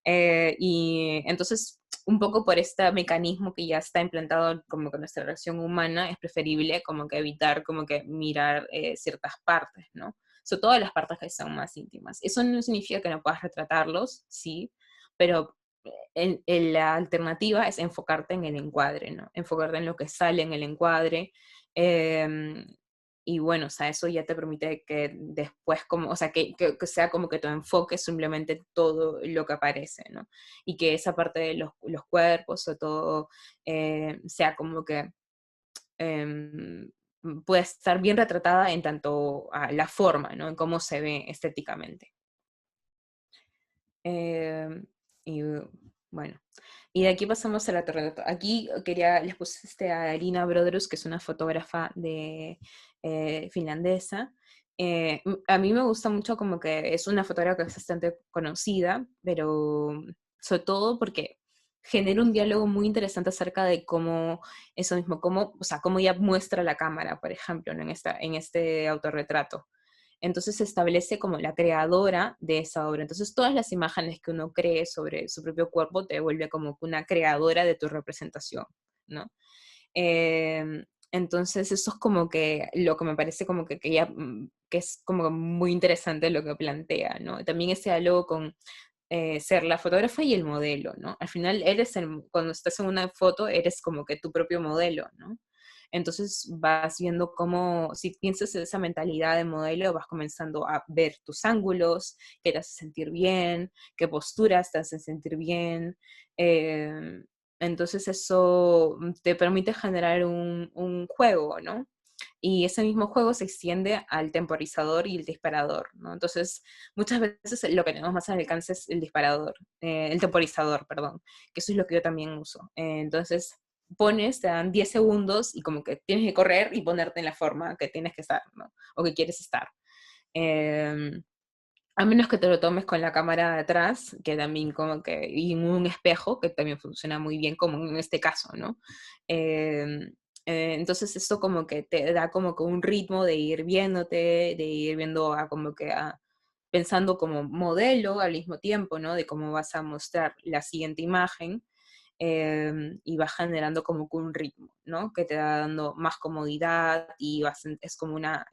Y entonces, un poco por este mecanismo que ya está implantado como que nuestra reacción humana, es preferible como que evitar como que mirar ciertas partes, ¿no? Sobre todo las partes que son más íntimas. Eso no significa que no puedas retratarlos, sí, pero la alternativa es enfocarte en el encuadre, ¿no? Enfocarte en lo que sale en el encuadre. eh, y bueno, o sea, eso ya te permite que después, como, o sea, que sea como que tu enfoque es simplemente todo lo que aparece, ¿no? Y que esa parte de los cuerpos o todo sea como que em, puede estar bien retratada en tanto a la forma, ¿no? En cómo se ve estéticamente. Y bueno, y de aquí pasamos a la torre. Aquí les puse a Arina Brodrus, que es una fotógrafa de finlandesa. A mí me gusta mucho como que es una fotógrafa que es bastante conocida, pero sobre todo porque genera un diálogo muy interesante acerca de cómo, eso mismo, cómo, o sea, cómo ella muestra la cámara, por ejemplo, ¿no? En este autorretrato. Entonces se establece como la creadora de esa obra. Entonces todas las imágenes que uno cree sobre su propio cuerpo te vuelve como una creadora de tu representación, ¿no? Entonces eso es como que lo que me parece como que ella, que es como muy interesante lo que plantea, ¿no? También ese diálogo con ser la fotógrafa y el modelo, ¿no? Al final cuando estás en una foto, eres como que tu propio modelo, ¿no? Entonces vas viendo cómo, si piensas en esa mentalidad de modelo, vas comenzando a ver tus ángulos, qué te hace sentir bien, qué posturas te hacen sentir bien. eh, entonces eso te permite generar un juego, ¿no? Y ese mismo juego se extiende al temporizador y el disparador, ¿no? Entonces, muchas veces lo que tenemos más al alcance es el disparador, el temporizador, perdón, que eso es lo que yo también uso. Entonces, te dan 10 segundos y como que tienes que correr y ponerte en la forma que tienes que estar, ¿no? O que quieres estar. Eh, a menos que te lo tomes con la cámara de atrás, que también como que, y en un espejo, que también funciona muy bien, como en este caso, ¿no? Eh, entonces esto como que te da como que un ritmo de ir viéndote, de ir viendo como que pensando como modelo al mismo tiempo, ¿no? De cómo vas a mostrar la siguiente imagen, y va generando como que un ritmo, ¿no? Que te va dando más comodidad y es como una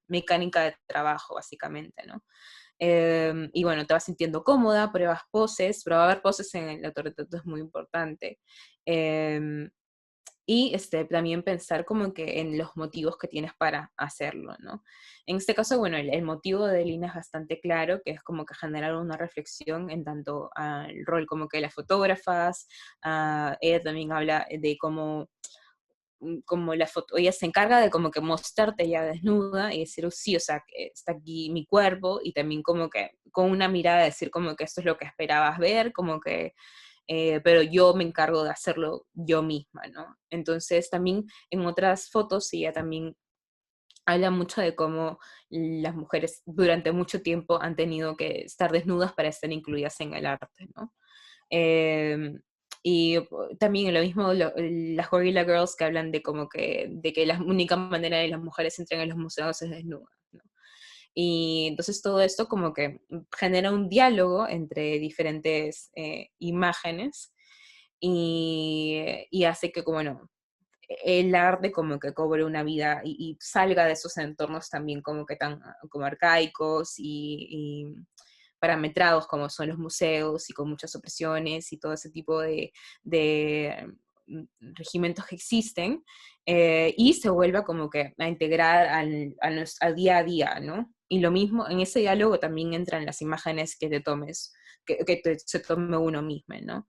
mecánica de trabajo, básicamente, ¿no? Y bueno, te vas sintiendo cómoda, pruebas poses, probar poses en el autorretrato es muy importante. Em, y también pensar como que en los motivos que tienes para hacerlo, ¿no? En este caso, bueno, el motivo de Lina es bastante claro, que es como que generar una reflexión en tanto al rol como que de las fotógrafas. Ella también habla de cómo como la foto, ella se encarga de como que mostrarte ya desnuda y decir, "Oh, sí, o sea, que está aquí mi cuerpo", y también como que con una mirada decir como que esto es lo que esperabas ver, como que pero yo me encargo de hacerlo yo misma, ¿no? Entonces también en otras fotos ella también habla mucho de cómo las mujeres durante mucho tiempo han tenido que estar desnudas para estar incluidas en el arte, ¿no? Eh, y también lo mismo las Gorilla Girls, que hablan de como de que la única manera de las mujeres entren en los museos es desnudas, ¿no? Y entonces todo esto como que genera un diálogo entre diferentes imágenes y hace que, como, bueno, el arte como que cobre una vida y salga de esos entornos también como que tan como arcaicos y parametrados como son los museos y con muchas opresiones y todo ese tipo de regimientos que existen, y se vuelva como que a integrar al día a día, ¿no? Y lo mismo, en ese diálogo también entran las imágenes que te tomes, se tome uno mismo, ¿no?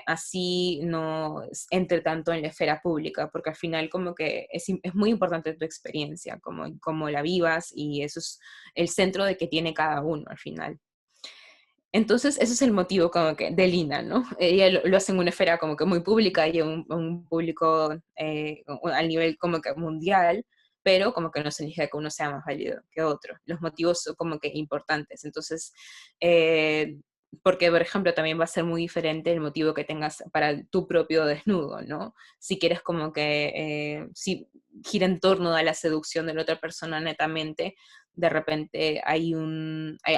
Así no entre tanto en la esfera pública, porque al final como que es muy importante tu experiencia, como la vivas, y eso es el centro de que tiene cada uno al final. Entonces, ese es el motivo como que de Lina, ¿no? Ella lo hace en una esfera como que muy pública y un público al nivel como que mundial, pero como que no significa que uno sea más válido que otro. Los motivos son como que importantes. Entonces, eh, porque, por ejemplo, también va a ser muy diferente el motivo que tengas para tu propio desnudo, ¿no? Si quieres como que, si gira en torno a la seducción de la otra persona netamente, de repente hay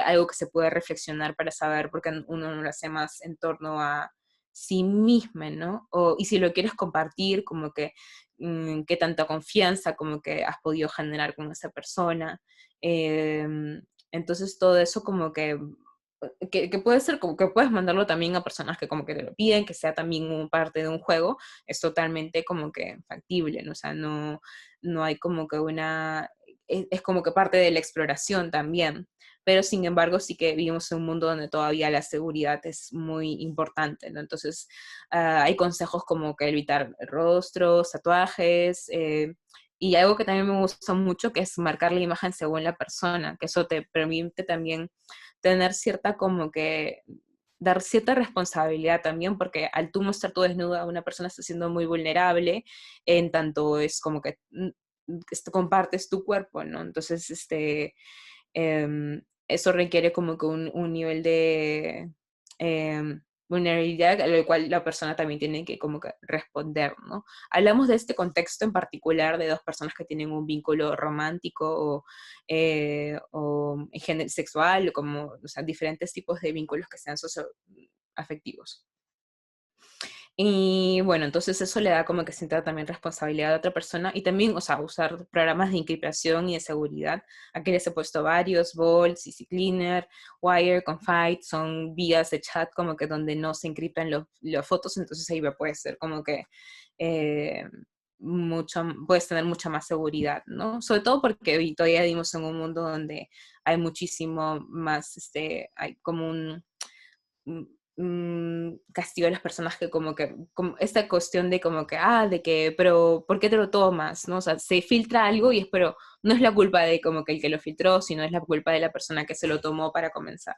algo que se puede reflexionar para saber por qué uno no lo hace más en torno a sí mismo, ¿no? Y si lo quieres compartir, como que qué tanta confianza como que has podido generar con esa persona. Entonces todo eso como que puede ser como que puedes mandarlo también a personas que como que te lo piden, que sea también parte de un juego, es totalmente como que factible, ¿no? O sea, no hay como que es como que parte de la exploración también, pero sin embargo sí que vivimos en un mundo donde todavía la seguridad es muy importante, ¿no? Entonces hay consejos como que evitar rostros, tatuajes, y algo que también me gusta mucho, que es marcar la imagen según la persona, que eso te permite también tener cierta como que dar cierta responsabilidad también, porque al tú mostrar tu desnuda, una persona está siendo muy vulnerable, en tanto es como que compartes tu cuerpo, ¿no? Entonces, eso requiere como que un nivel de vulnerabilidad, al cual la persona también tiene que como que responder, ¿no? Hablamos de este contexto en particular de dos personas que tienen un vínculo romántico o sexual, como, o sea, diferentes tipos de vínculos que sean socioafectivos. Y bueno, entonces eso le da como que sienta también responsabilidad a otra persona y también, o sea, usar programas de encriptación y de seguridad. Aquí les he puesto varios, Vault, CC Cleaner, Wire, Confide, son vías de chat como que donde no se encriptan las fotos, entonces ahí puede ser como que eh, puedes tener mucha más seguridad, ¿no? Sobre todo porque hoy todavía vivimos en un mundo donde hay muchísimo más, hay como castigo a las personas que como esta cuestión de como que, pero ¿por qué te lo tomas? ¿No? O sea, se filtra algo y pero no es la culpa de como que el que lo filtró, sino es la culpa de la persona que se lo tomó para comenzar.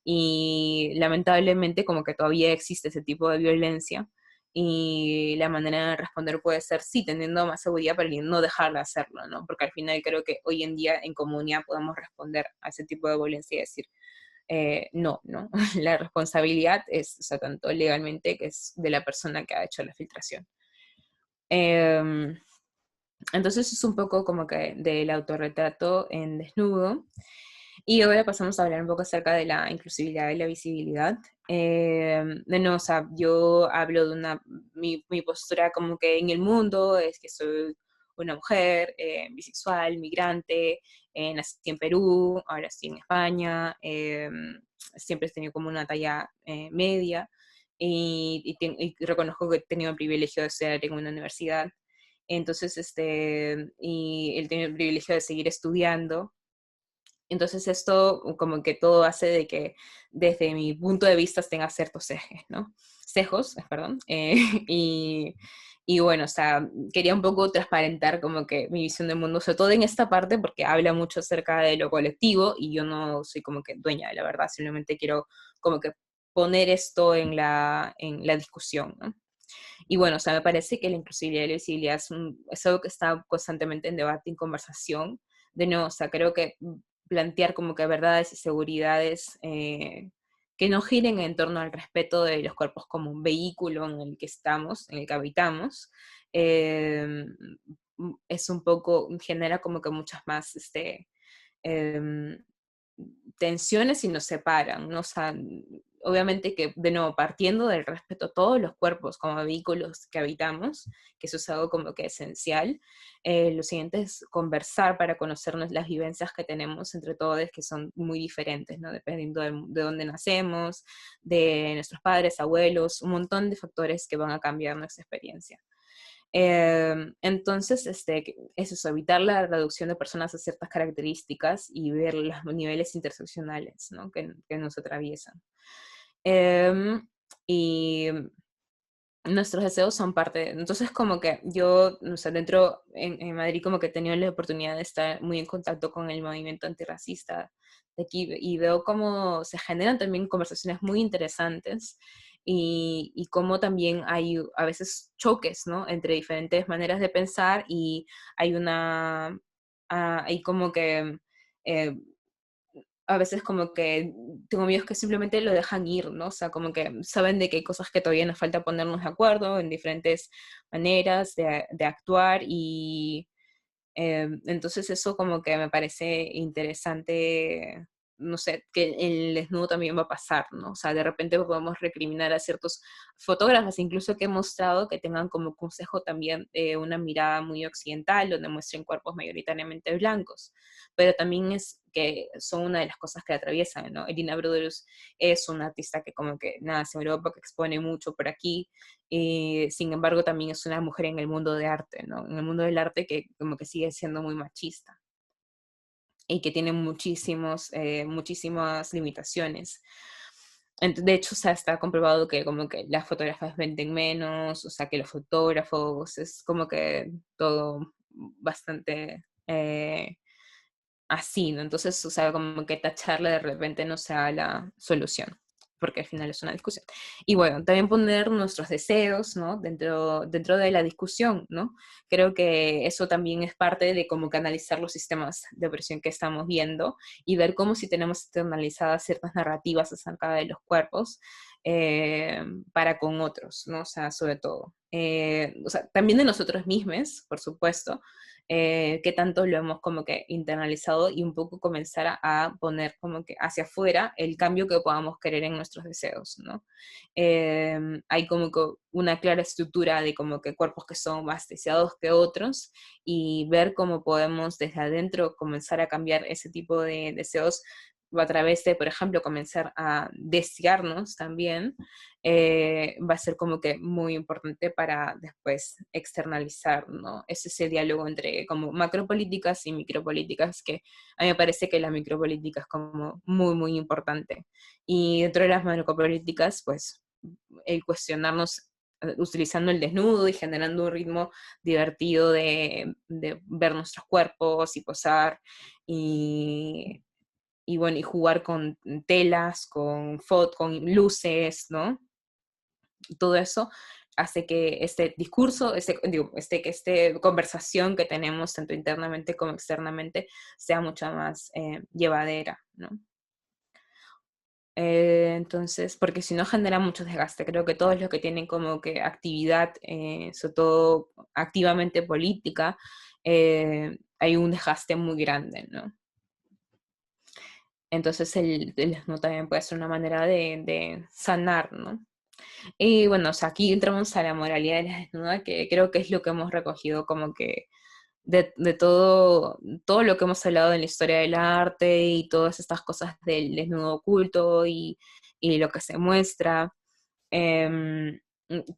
Y lamentablemente como que todavía existe ese tipo de violencia y la manera de responder puede ser sí, teniendo más seguridad, pero no dejar de hacerlo, ¿no? Porque al final creo que hoy en día en comunidad podemos responder a ese tipo de violencia y decir, no, ¿no? La responsabilidad es, o sea, tanto legalmente que es de la persona que ha hecho la filtración. Em, entonces es un poco como que del autorretrato en desnudo. Y ahora pasamos a hablar un poco acerca de la inclusividad y la visibilidad. De nuevo, o sea, yo hablo de mi postura como que en el mundo es que soy una mujer bisexual, migrante, nací en Perú, ahora estoy en España, siempre he tenido como una talla media y reconozco que he tenido el privilegio de ser en una universidad. Entonces, y he tenido el privilegio de seguir estudiando. Entonces esto como que todo hace de que desde mi punto de vista tenga ciertos ejes, ¿no? Sesgos, perdón. Y, y bueno, o sea, quería un poco transparentar como que mi visión del mundo, sobre todo en esta parte, porque habla mucho acerca de lo colectivo y yo no soy como que dueña de la verdad, simplemente quiero como que poner esto en la discusión, ¿no? Y bueno, o sea, me parece que la inclusividad y la visibilidad es algo que está constantemente en debate, en conversación. De nuevo, o sea, creo que plantear como que verdades y seguridades que no giren en torno al respeto de los cuerpos como un vehículo en el que estamos, en el que habitamos, eh, es un poco, genera como que muchas más em, tensiones y nos separan, ¿no? O sea, obviamente que, de nuevo, partiendo del respeto a todos los cuerpos como vehículos que habitamos, que eso es algo como que esencial, lo siguiente es conversar para conocernos las vivencias que tenemos entre todos, que son muy diferentes, ¿no? Dependiendo de dónde nacemos, de nuestros padres, abuelos, un montón de factores que van a cambiar nuestra experiencia. Entonces, es eso, evitar la reducción de personas a ciertas características y ver los niveles interseccionales, ¿no? que nos atraviesan. Y nuestros deseos son parte entonces como que yo, o sea, dentro, en Madrid como que he tenido la oportunidad de estar muy en contacto con el movimiento antirracista de aquí y veo cómo se generan también conversaciones muy interesantes y cómo también hay a veces choques, ¿no? Entre diferentes maneras de pensar y hay hay como que eh, a veces como que tengo amigos que simplemente lo dejan ir, ¿no? O sea, como que saben de que hay cosas que todavía nos falta ponernos de acuerdo en diferentes maneras de actuar y entonces eso como que me parece interesante, no sé, que el desnudo también va a pasar, ¿no? O sea, de repente podemos recriminar a ciertos fotógrafos, incluso que he mostrado que tengan como consejo también una mirada muy occidental, donde muestren cuerpos mayoritariamente blancos, pero también es que son una de las cosas que atraviesan, ¿no? Elina Broderus es una artista que como que nace en Europa, que expone mucho por aquí, sin embargo también es una mujer en el mundo de arte, ¿no? En el mundo del arte que como que sigue siendo muy machista y que tiene muchísimas limitaciones. De hecho, o sea, está comprobado que como que las fotógrafas venden menos, o sea, que los fotógrafos, es como que todo bastante así, ¿no? Entonces, o sea, como que tacharla de repente no sea la solución, porque al final es una discusión. Y bueno, también poner nuestros deseos, ¿no? Dentro de la discusión, ¿no? Creo que eso también es parte de como canalizar los sistemas de opresión que estamos viendo y ver cómo si tenemos externalizadas ciertas narrativas acerca de los cuerpos para con otros, ¿no? O sea, sobre todo. O sea, también de nosotros mismos, por supuesto, qué tanto lo hemos como que internalizado y un poco comenzar a poner como que hacia afuera el cambio que podamos querer en nuestros deseos, ¿no? Hay como que una clara estructura de como que cuerpos que son más deseados que otros y ver cómo podemos desde adentro comenzar a cambiar ese tipo de deseos a través de, por ejemplo, comenzar a desearnos también, va a ser como que muy importante para después externalizar, ¿no? Es ese diálogo entre como macropolíticas y micropolíticas que a mí me parece que la micropolítica es como muy importante. Y dentro de las macropolíticas, pues, el cuestionarnos utilizando el desnudo y generando un ritmo divertido de ver nuestros cuerpos y posar y bueno, y jugar con telas, con luces, ¿no? Todo eso hace que este discurso, que esta conversación que tenemos tanto internamente como externamente sea mucho más llevadera, ¿no? Entonces, porque si no genera mucho desgaste, creo que todos los que tienen como que actividad, sobre todo activamente política, hay un desgaste muy grande, ¿no? Entonces el desnudo también puede ser una manera de sanar, ¿no? Y bueno, o sea, aquí entramos a la moralidad de la desnuda, que creo que es lo que hemos recogido como que de todo lo que hemos hablado en la historia del arte y todas estas cosas del desnudo oculto y lo que se muestra,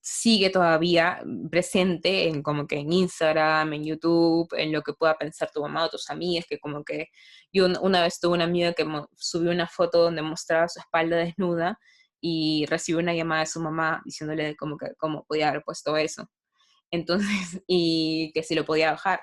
sigue todavía presente en como que en Instagram, en YouTube, en lo que pueda pensar tu mamá o tus amigas, que como que yo una vez tuve una amiga que subió una foto donde mostraba su espalda desnuda y recibió una llamada de su mamá diciéndole como que cómo podía haber puesto eso. Entonces, y que si lo podía bajar.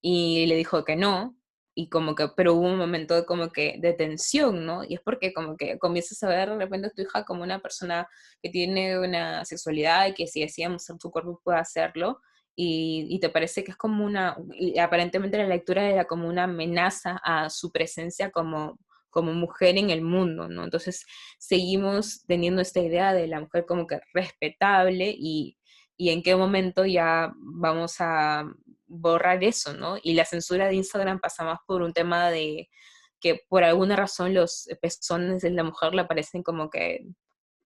Y le dijo que no, y como que, pero hubo un momento de como que de tensión, ¿no? Y es porque como que comienzas a ver de repente a tu hija como una persona que tiene una sexualidad y que si decide mostrar tu cuerpo puede hacerlo, y te parece que es como y aparentemente la lectura era como una amenaza a su presencia como mujer en el mundo, ¿no? Entonces seguimos teniendo esta idea de la mujer como que respetable y en qué momento ya vamos a borrar eso, ¿no? Y la censura de Instagram pasa más por un tema de que por alguna razón los pezones de la mujer le aparecen como que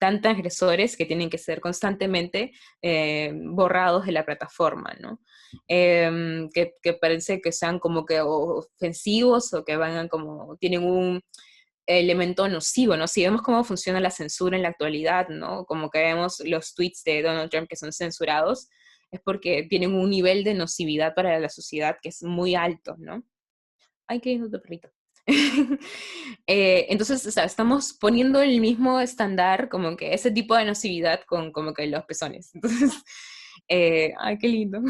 tan transgresores que tienen que ser constantemente borrados de la plataforma, ¿no? Que parece que sean como que ofensivos o que van como, tienen un elemento nocivo, ¿no? Si vemos cómo funciona la censura en la actualidad, ¿no? Como que vemos los tweets de Donald Trump que son censurados, es porque tienen un nivel de nocividad para la sociedad que es muy alto, ¿no? Ay, qué lindo tu perrito. Entonces, o sea, estamos poniendo el mismo estándar, como que ese tipo de nocividad con como que los pezones. Entonces, ay, qué lindo.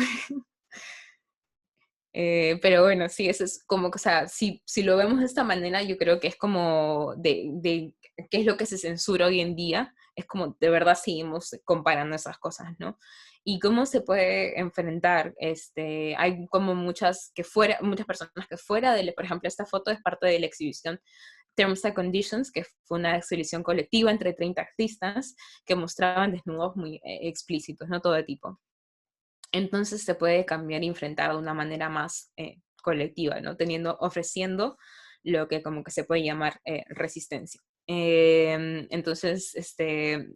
Pero bueno, sí, eso es como, o sea, si lo vemos de esta manera, yo creo que es como de qué es lo que se censura hoy en día, es como de verdad seguimos comparando esas cosas, ¿no? Y cómo se puede enfrentar, hay como muchas personas que fuera de, por ejemplo, esta foto es parte de la exhibición Terms and Conditions, que fue una exhibición colectiva entre 30 artistas que mostraban desnudos muy explícitos, ¿no? Todo tipo. Entonces se puede cambiar y enfrentar de una manera más colectiva, ¿no? Ofreciendo lo que como que se puede llamar resistencia. Entonces,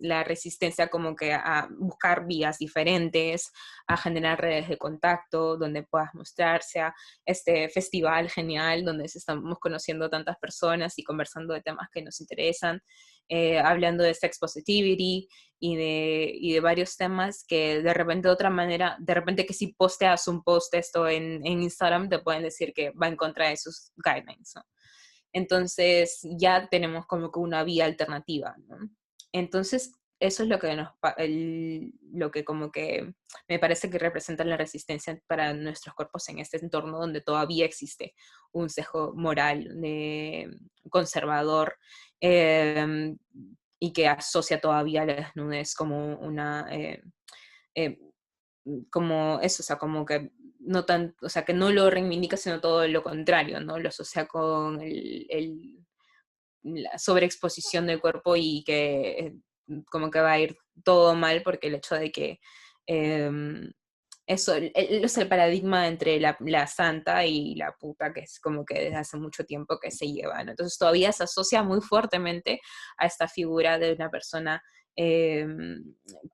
la resistencia como que a buscar vías diferentes, a generar redes de contacto donde puedas mostrarse, a este festival genial donde estamos conociendo tantas personas y conversando de temas que nos interesan, hablando de sex positivity, y de varios temas que de repente de otra manera, de repente que si posteas un post esto en Instagram, te pueden decir que va en contra de sus guidelines, ¿no? Entonces ya tenemos como que una vía alternativa, ¿no? Entonces eso es lo que lo que como que me parece que representa la resistencia para nuestros cuerpos en este entorno donde todavía existe un sesgo moral conservador, eh, y que asocia todavía la desnudez como eh, como eso, o sea, como que no tan, o sea, que no lo reivindica, sino todo lo contrario, ¿no? Lo asocia con la sobreexposición del cuerpo y que como que va a ir todo mal porque el hecho de que eso es el paradigma entre la santa y la puta, que es como que desde hace mucho tiempo que se lleva, ¿no? Entonces todavía se asocia muy fuertemente a esta figura de una persona eh,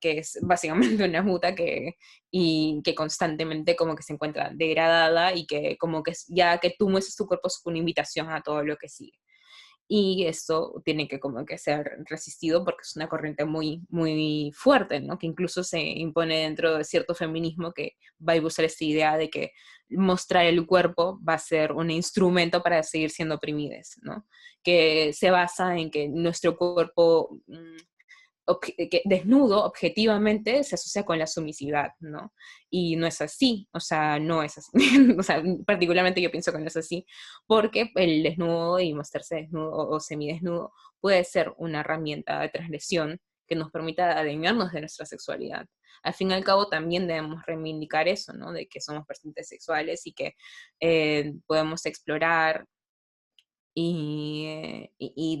que es básicamente una puta y que constantemente como que se encuentra degradada y que como que ya que tú muestras tu cuerpo es una invitación a todo lo que sigue. Y esto tiene que como que ser resistido porque es una corriente muy, muy fuerte, ¿no? Que incluso se impone dentro de cierto feminismo que va a usar esta idea de que mostrar el cuerpo va a ser un instrumento para seguir siendo oprimidas, ¿no? Que se basa en que nuestro cuerpo que desnudo objetivamente se asocia con la sumisividad, ¿no? Y no es así, o sea, no es así. O sea, particularmente yo pienso que no es así, porque el desnudo y mostrarse desnudo o semidesnudo puede ser una herramienta de transgresión que nos permita adueñarnos de nuestra sexualidad. Al fin y al cabo también debemos reivindicar eso, ¿no? De que somos personas sexuales y que podemos explorar y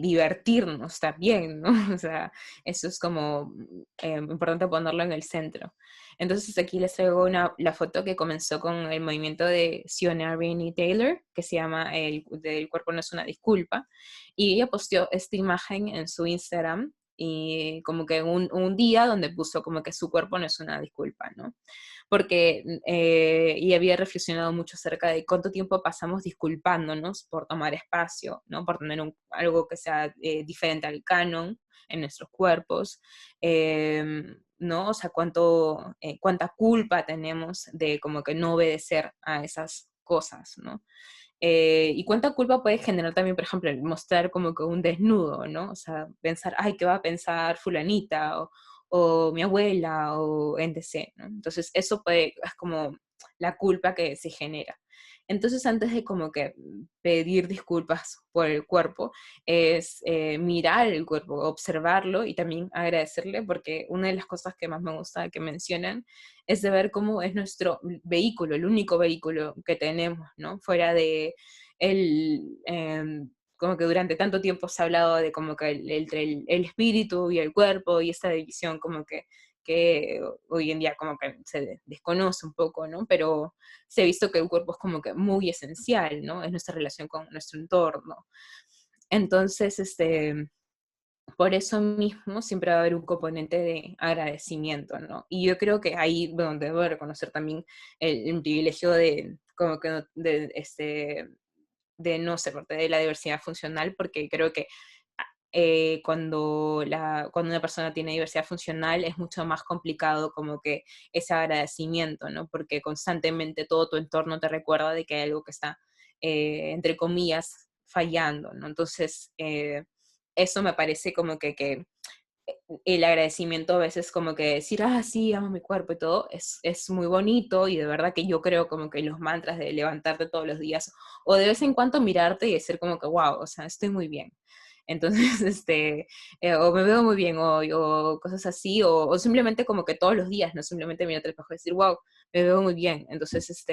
divertirnos también, ¿no? O sea, eso es como importante ponerlo en el centro. Entonces aquí les traigo la foto que comenzó con el movimiento de Siona Rainey Taylor, que se llama El cuerpo no es una disculpa, y ella posteó esta imagen en su Instagram y como que un día donde puso como que su cuerpo no es una disculpa, ¿no? Porque y había reflexionado mucho acerca de cuánto tiempo pasamos disculpándonos por tomar espacio, ¿no? Por tener algo que sea diferente al canon en nuestros cuerpos, ¿no? O sea, cuánta culpa tenemos de como que no obedecer a esas cosas, ¿no? Y cuánta culpa puede generar también, por ejemplo, el mostrar como que un desnudo, ¿no? O sea, pensar, ay, ¿qué va a pensar fulanita? O mi abuela, o etc., ¿no? Entonces, eso es como la culpa que se genera. Entonces, antes de como que pedir disculpas por el cuerpo, es mirar el cuerpo, observarlo y también agradecerle, porque una de las cosas que más me gusta que mencionan es de ver cómo es nuestro vehículo, el único vehículo que tenemos, ¿no? Fuera de como que durante tanto tiempo se ha hablado de como que entre el espíritu y el cuerpo y esta división como que hoy en día como que se desconoce un poco, ¿no? Pero se ha visto que el cuerpo es como que muy esencial, ¿no? Es nuestra relación con nuestro entorno. Entonces, por eso mismo siempre va a haber un componente de agradecimiento, ¿no? Y yo creo que ahí donde debo reconocer también el privilegio de, como que, de no ser parte de la diversidad funcional, porque creo que cuando una persona tiene diversidad funcional es mucho más complicado como que ese agradecimiento, ¿no? Porque constantemente todo tu entorno te recuerda de que hay algo que está, entre comillas, fallando, ¿no? Entonces, eso me parece como que el agradecimiento a veces como que decir, ah, sí, amo mi cuerpo y todo, es muy bonito y de verdad que yo creo como que los mantras de levantarte todos los días o de vez en cuando mirarte y decir como que, wow, o sea, estoy muy bien. Entonces, o me veo muy bien hoy, o cosas así, o simplemente como que todos los días, no simplemente mirarte al espejo y decir, wow, me veo muy bien. Entonces,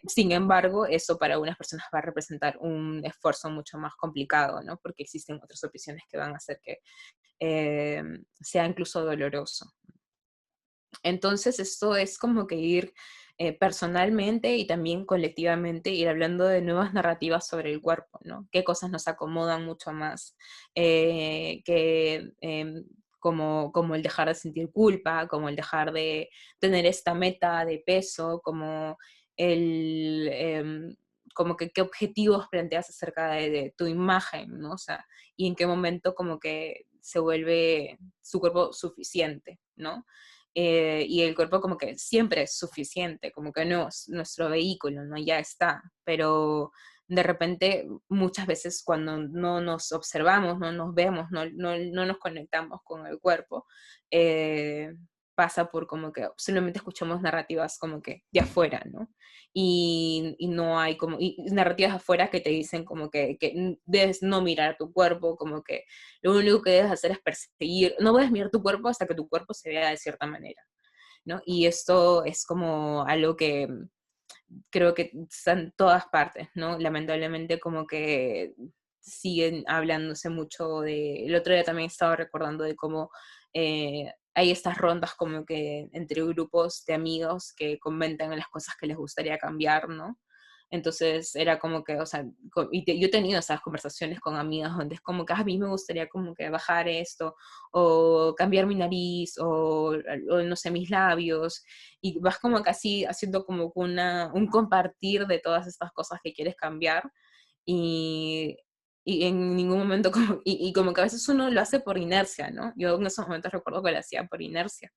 sin embargo, eso para algunas personas va a representar un esfuerzo mucho más complicado, ¿no? Porque existen otras opciones que van a hacer que sea incluso doloroso. Entonces, esto es como que ir personalmente y también colectivamente, ir hablando de nuevas narrativas sobre el cuerpo, ¿no? Qué cosas nos acomodan mucho más, como el dejar de sentir culpa, como el dejar de tener esta meta de peso, como el... como que qué objetivos planteas acerca de tu imagen, ¿no? O sea, y en qué momento como que se vuelve su cuerpo suficiente, ¿no? Y el cuerpo como que siempre es suficiente, como que no es nuestro vehículo, ¿no? Ya está, pero de repente muchas veces cuando no nos observamos, no nos vemos, no nos conectamos con el cuerpo, eh, pasa por como que simplemente escuchamos narrativas como que de afuera, ¿no? Y no hay como, y narrativas afuera que te dicen como que debes no mirar tu cuerpo, como que lo único que debes hacer es perseguir, no puedes mirar tu cuerpo hasta que tu cuerpo se vea de cierta manera, ¿no? Y esto es como algo que creo que está en todas partes, ¿no? Lamentablemente como que siguen hablándose mucho de... El otro día también estaba recordando de cómo hay estas rondas como que entre grupos de amigos que comentan las cosas que les gustaría cambiar, ¿no? Entonces era como que, o sea, yo he tenido esas conversaciones con amigas donde es como que "Ah, a mí me gustaría como que bajar esto, o cambiar mi nariz, o no sé, mis labios, y vas como casi haciendo como un compartir de todas estas cosas que quieres cambiar, y, y en ningún momento, y como que a veces uno lo hace por inercia, ¿no? Yo en esos momentos recuerdo que lo hacía por inercia,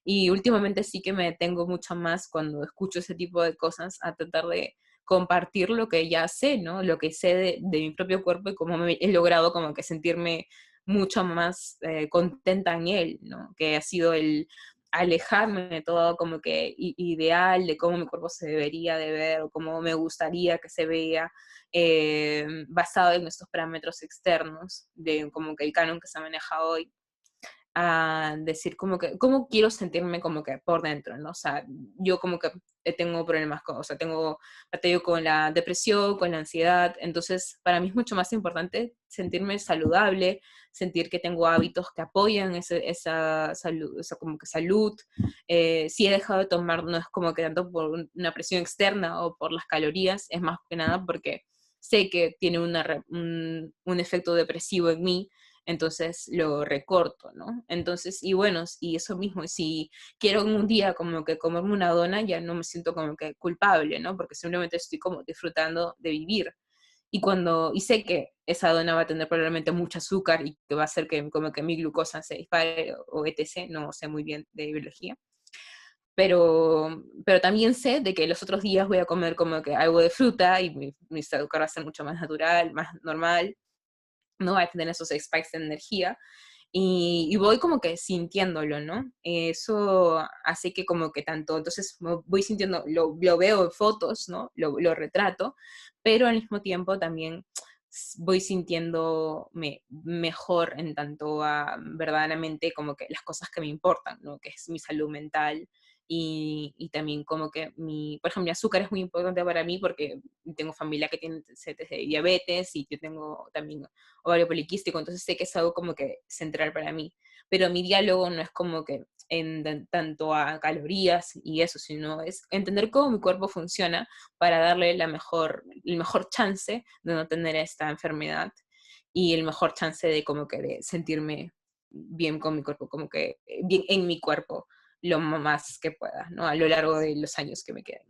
y últimamente sí que me detengo mucho más cuando escucho ese tipo de cosas a tratar de compartir lo que ya sé, ¿no? Lo que sé de mi propio cuerpo y cómo he logrado como que sentirme mucho más contenta en él, ¿no? Que ha sido el alejarme de todo como que ideal de cómo mi cuerpo se debería de ver o cómo me gustaría que se vea, basado en estos parámetros externos de como que el canon que se maneja hoy, a decir como que, cómo quiero sentirme como que por dentro, ¿no? O sea, yo como que tengo problemas con, o sea, batallo con la depresión, con la ansiedad, entonces para mí es mucho más importante sentirme saludable, sentir que tengo hábitos que apoyan esa salud, esa como que salud. Si he dejado de tomar, no es como que tanto por una presión externa o por las calorías, es más que nada porque sé que tiene un efecto depresivo en mí, entonces lo recorto, ¿no? Entonces, y bueno, y eso mismo, si quiero un día como que comerme una dona, ya no me siento como que culpable, ¿no? Porque simplemente estoy como disfrutando de vivir. Y sé que esa dona va a tener probablemente mucho azúcar y que va a hacer que como que mi glucosa se dispare o etc., no sé muy bien de biología. Pero también sé de que los otros días voy a comer como que algo de fruta y mi azúcar va a ser mucho más natural, más normal, no va a tener esos spikes de energía, y voy como que sintiéndolo, ¿no? Eso hace que como que tanto, entonces voy sintiendo, lo veo en fotos, ¿no? Lo retrato, pero al mismo tiempo también voy sintiéndome mejor en tanto a verdaderamente como que las cosas que me importan, ¿no? Que es mi salud mental y también como que por ejemplo, mi azúcar es muy importante para mí porque tengo familia que tiene de diabetes y yo tengo también ovario poliquístico, entonces sé que es algo como que central para mí, pero mi diálogo no es como que tanto a calorías y eso, sino es entender cómo mi cuerpo funciona para darle el mejor chance de no tener esta enfermedad. y el mejor chance de como que de sentirme bien con mi cuerpo, como que bien en mi cuerpo lo más que pueda, ¿no? A lo largo de los años que me queden.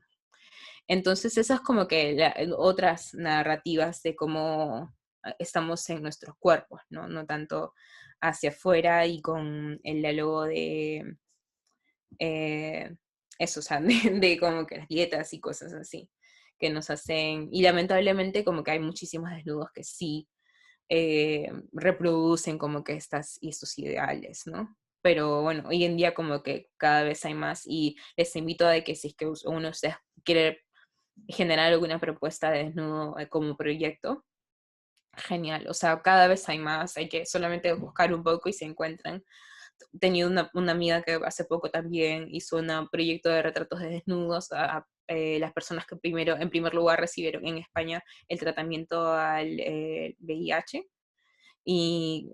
Entonces, esas como que otras narrativas de cómo estamos en nuestros cuerpos, ¿no? No tanto hacia afuera y con el diálogo de eh, eso, o sea, de como que las dietas y cosas así, que nos hacen, y lamentablemente como que hay muchísimos desnudos que sí reproducen como que estos ideales, ¿no? Pero bueno, hoy en día como que cada vez hay más y les invito a de que si es que uno se quiere generar alguna propuesta de desnudo como proyecto, genial, o sea, cada vez hay más, hay que solamente buscar un poco y se encuentran. Tenía una amiga que hace poco también hizo un proyecto de retratos de desnudos a las personas que en primer lugar recibieron en España el tratamiento al VIH y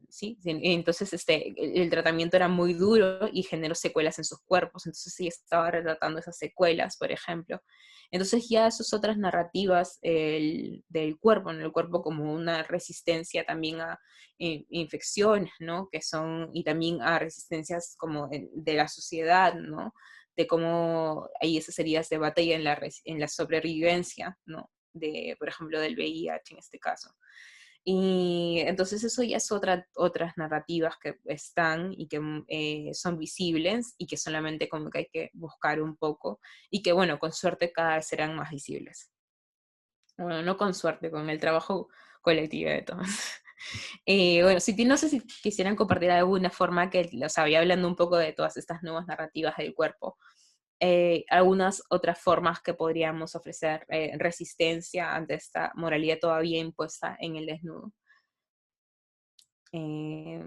sí, entonces el tratamiento era muy duro y generó secuelas en sus cuerpos, entonces ella estaba retratando esas secuelas, por ejemplo. Entonces ya esas otras narrativas del cuerpo, en el cuerpo como una resistencia también a infecciones, ¿no? Que son, y también a resistencias como de la sociedad, ¿no? De cómo hay esas heridas de batalla en la sobrevivencia, ¿no? Por ejemplo, del VIH en este caso. Y entonces eso ya es otras narrativas que están y que son visibles y que solamente como que hay que buscar un poco y que bueno, con suerte cada vez serán más visibles. Bueno, no con suerte, con el trabajo colectivo de todos. Bueno, no sé si quisieran compartir alguna forma que los había hablando un poco de todas estas nuevas narrativas del cuerpo. Algunas otras formas que podríamos ofrecer resistencia ante esta moralidad todavía impuesta en el desnudo. Eh,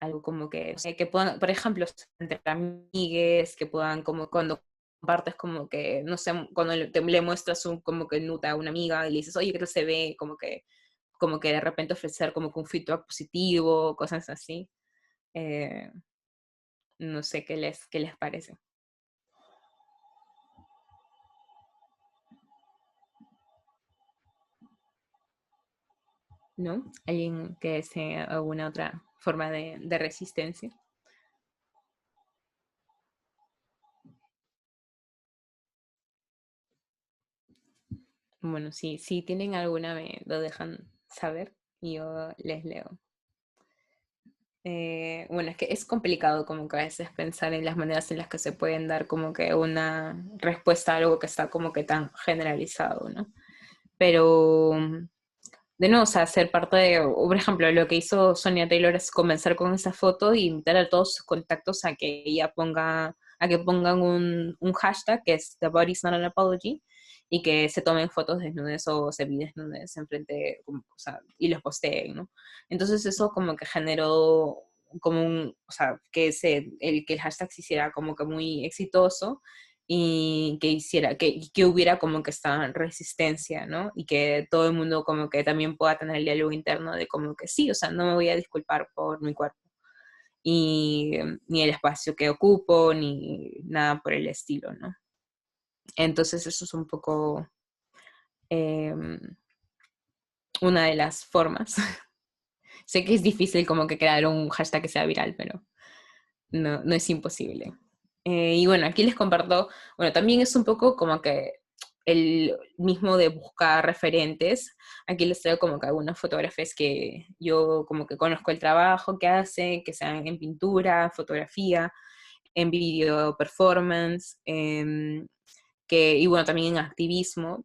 Algo como que, o sea, que puedan, por ejemplo, entre amigues, que puedan como cuando compartes como que, no sé, cuando le muestras como que nuta a una amiga y le dices, oye, ¿qué tal se ve? Como que de repente ofrecer como que un feedback positivo, cosas así. Eh, no sé qué les parece, ¿no? ¿Alguien que desee alguna otra forma de resistencia? Bueno, si tienen alguna, me lo dejan saber y yo les leo. Bueno, es que es complicado como que a veces pensar en las maneras en las que se pueden dar como que una respuesta a algo que está como que tan generalizado, ¿no? Pero, de nuevo, o sea, ser parte o por ejemplo, lo que hizo Sonia Taylor es comenzar con esa foto y invitar a todos sus contactos a que pongan un hashtag que es The Body's Not an Apology y que se tomen fotos desnudes o semidesnudes enfrente, o sea, y los posteen, ¿no? Entonces eso como que generó como o sea, que el hashtag se hiciera como que muy exitoso y que hubiera como que esta resistencia, ¿no? Y que todo el mundo como que también pueda tener el diálogo interno de como que sí, o sea, no me voy a disculpar por mi cuerpo, y ni el espacio que ocupo, ni nada por el estilo, ¿no? Entonces eso es un poco una de las formas. Sé que es difícil como que crear un hashtag que sea viral, pero no es imposible. Y bueno, aquí les comparto, bueno, también es un poco como que el mismo de buscar referentes. Aquí les traigo como que algunas fotógrafas que yo como que conozco el trabajo que hacen, que sean en pintura, fotografía, en video performance, y bueno, también en activismo,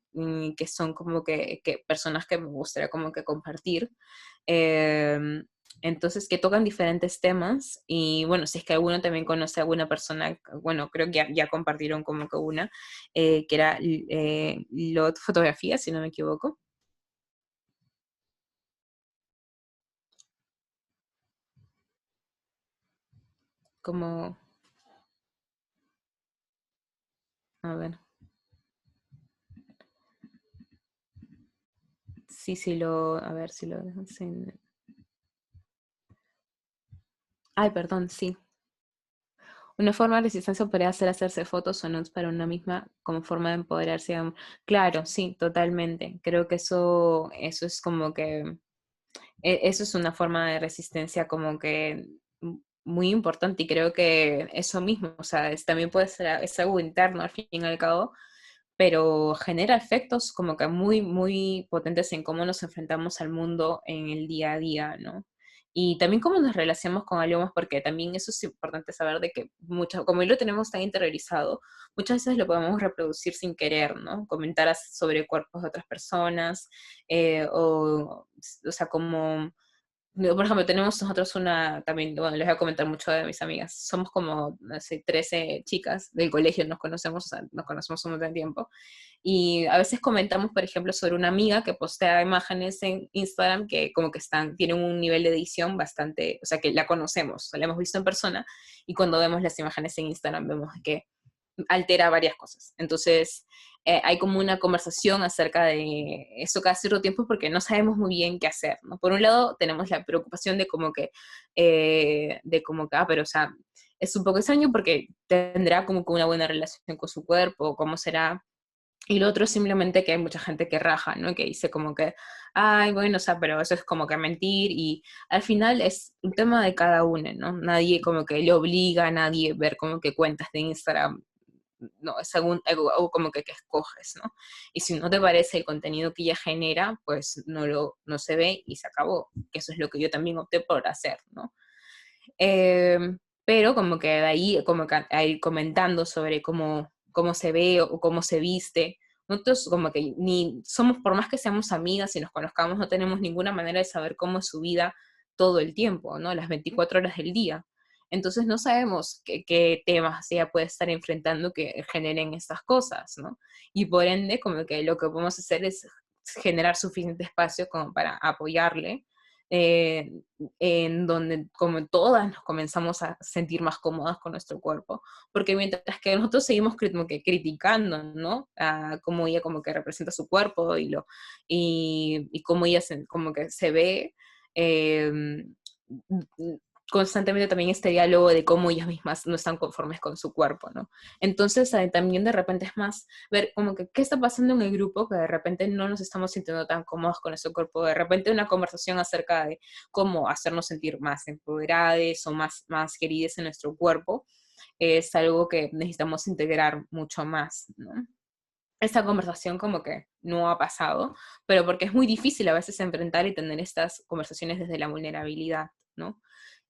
que son como que personas que me gustaría como que compartir. Eh, entonces, que tocan diferentes temas y bueno, si es que alguno también conoce a alguna persona, bueno, creo que ya compartieron como que una, que era Lot Fotografía, si no me equivoco. Como, a ver, a ver si lo dejan Ay, perdón, sí. Una forma de resistencia podría ser hacerse fotos o nudes para una misma como forma de empoderarse. Claro, sí, totalmente. Creo que eso es como que Eso es una forma de resistencia como que muy importante y creo que eso mismo, o sea, también puede ser, es algo interno al fin y al cabo, pero genera efectos como que muy, muy potentes en cómo nos enfrentamos al mundo en el día a día, ¿no? Y también cómo nos relacionamos con algo más, porque también eso es importante saber de que mucho, como lo tenemos tan interiorizado, muchas veces lo podemos reproducir sin querer, ¿no? Comentar sobre cuerpos de otras personas, o sea, como por ejemplo, tenemos nosotros una, también, bueno, les voy a comentar mucho de mis amigas. Somos como, no sé, 13 chicas del colegio, nos conocemos, o sea, nos conocemos un montón de tiempo. Y a veces comentamos, por ejemplo, sobre una amiga que postea imágenes en Instagram que como que tienen un nivel de edición bastante, o sea, que la conocemos, la hemos visto en persona, y cuando vemos las imágenes en Instagram vemos que altera varias cosas. Entonces, hay como una conversación acerca de eso cada cierto tiempo porque no sabemos muy bien qué hacer, ¿no? Por un lado, tenemos la preocupación de como que, pero o sea, es un poco extraño porque tendrá como que una buena relación con su cuerpo, cómo será. Y lo otro es simplemente que hay mucha gente que raja, ¿no? Que dice como que, ay, bueno, o sea, pero eso es como que mentir y al final es un tema de cada uno, ¿no? Nadie como que le obliga a nadie a ver como que cuentas de Instagram, no, es algo como que escoges, ¿no? Y si no te parece el contenido que ella genera, pues no se ve y se acabó, que eso es lo que yo también opté por hacer, ¿no? Eh, pero como que de ahí, como que a ir comentando sobre cómo se ve o cómo se viste, nosotros como que ni somos, por más que seamos amigas y nos conozcamos, no tenemos ninguna manera de saber cómo es su vida todo el tiempo, ¿no? Las 24 horas del día. Entonces no sabemos qué temas ella puede estar enfrentando que generen estas cosas, ¿no? Y por ende, como que lo que podemos hacer es generar suficiente espacio como para apoyarle, eh, en donde como todas nos comenzamos a sentir más cómodas con nuestro cuerpo, porque mientras que nosotros seguimos como que criticando, ¿no? A cómo ella como que representa su cuerpo y cómo ella como que se ve, eh, constantemente también este diálogo de cómo ellas mismas no están conformes con su cuerpo, ¿no? Entonces también de repente es más ver como que qué está pasando en el grupo, que de repente no nos estamos sintiendo tan cómodos con nuestro cuerpo, de repente una conversación acerca de cómo hacernos sentir más empoderadas o más queridas en nuestro cuerpo, es algo que necesitamos integrar mucho más, ¿no? Esta conversación como que no ha pasado, pero porque es muy difícil a veces enfrentar y tener estas conversaciones desde la vulnerabilidad, ¿no?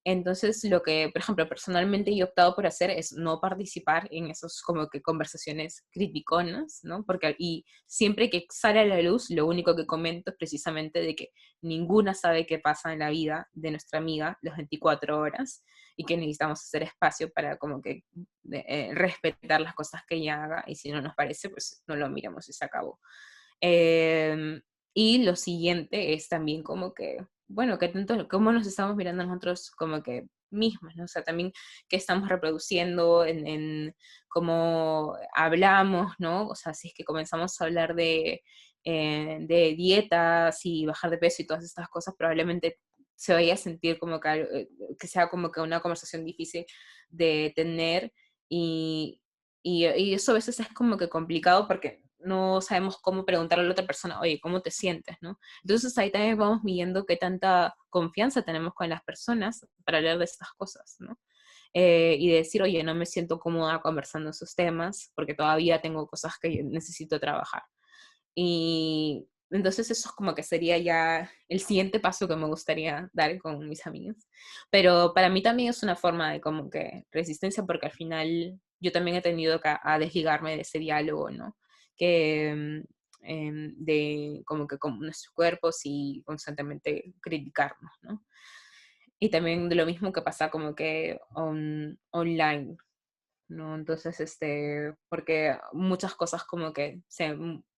Entonces, lo que, por ejemplo, personalmente yo he optado por hacer es no participar en esos como que conversaciones criticonas, ¿no? Porque y siempre que sale a la luz, lo único que comento es precisamente de que ninguna sabe qué pasa en la vida de nuestra amiga las 24 horas y que necesitamos hacer espacio para como que respetar las cosas que ella haga y si no nos parece, pues no lo miramos y se acabó. Eh, y lo siguiente es también como que, bueno, que tanto, cómo nos estamos mirando nosotros como que mismos, ¿no? O sea, también qué estamos reproduciendo en cómo hablamos, ¿no? O sea, si es que comenzamos a hablar de dietas y bajar de peso y todas estas cosas, probablemente se vaya a sentir como que sea como que una conversación difícil de tener y, y eso a veces es como que complicado porque no sabemos cómo preguntarle a la otra persona, oye, ¿cómo te sientes, no? Entonces ahí también vamos midiendo qué tanta confianza tenemos con las personas para hablar de estas cosas, ¿no? Y decir, oye, no me siento cómoda conversando esos temas porque todavía tengo cosas que necesito trabajar. Y entonces eso es como que sería ya el siguiente paso que me gustaría dar con mis amigos. Pero para mí también es una forma de como que resistencia porque al final yo también he tenido que a desligarme de ese diálogo, ¿no? Que de como que con nuestros cuerpos y constantemente criticarnos, ¿no? Y también de lo mismo que pasa como que online, ¿no? Entonces, porque muchas cosas como que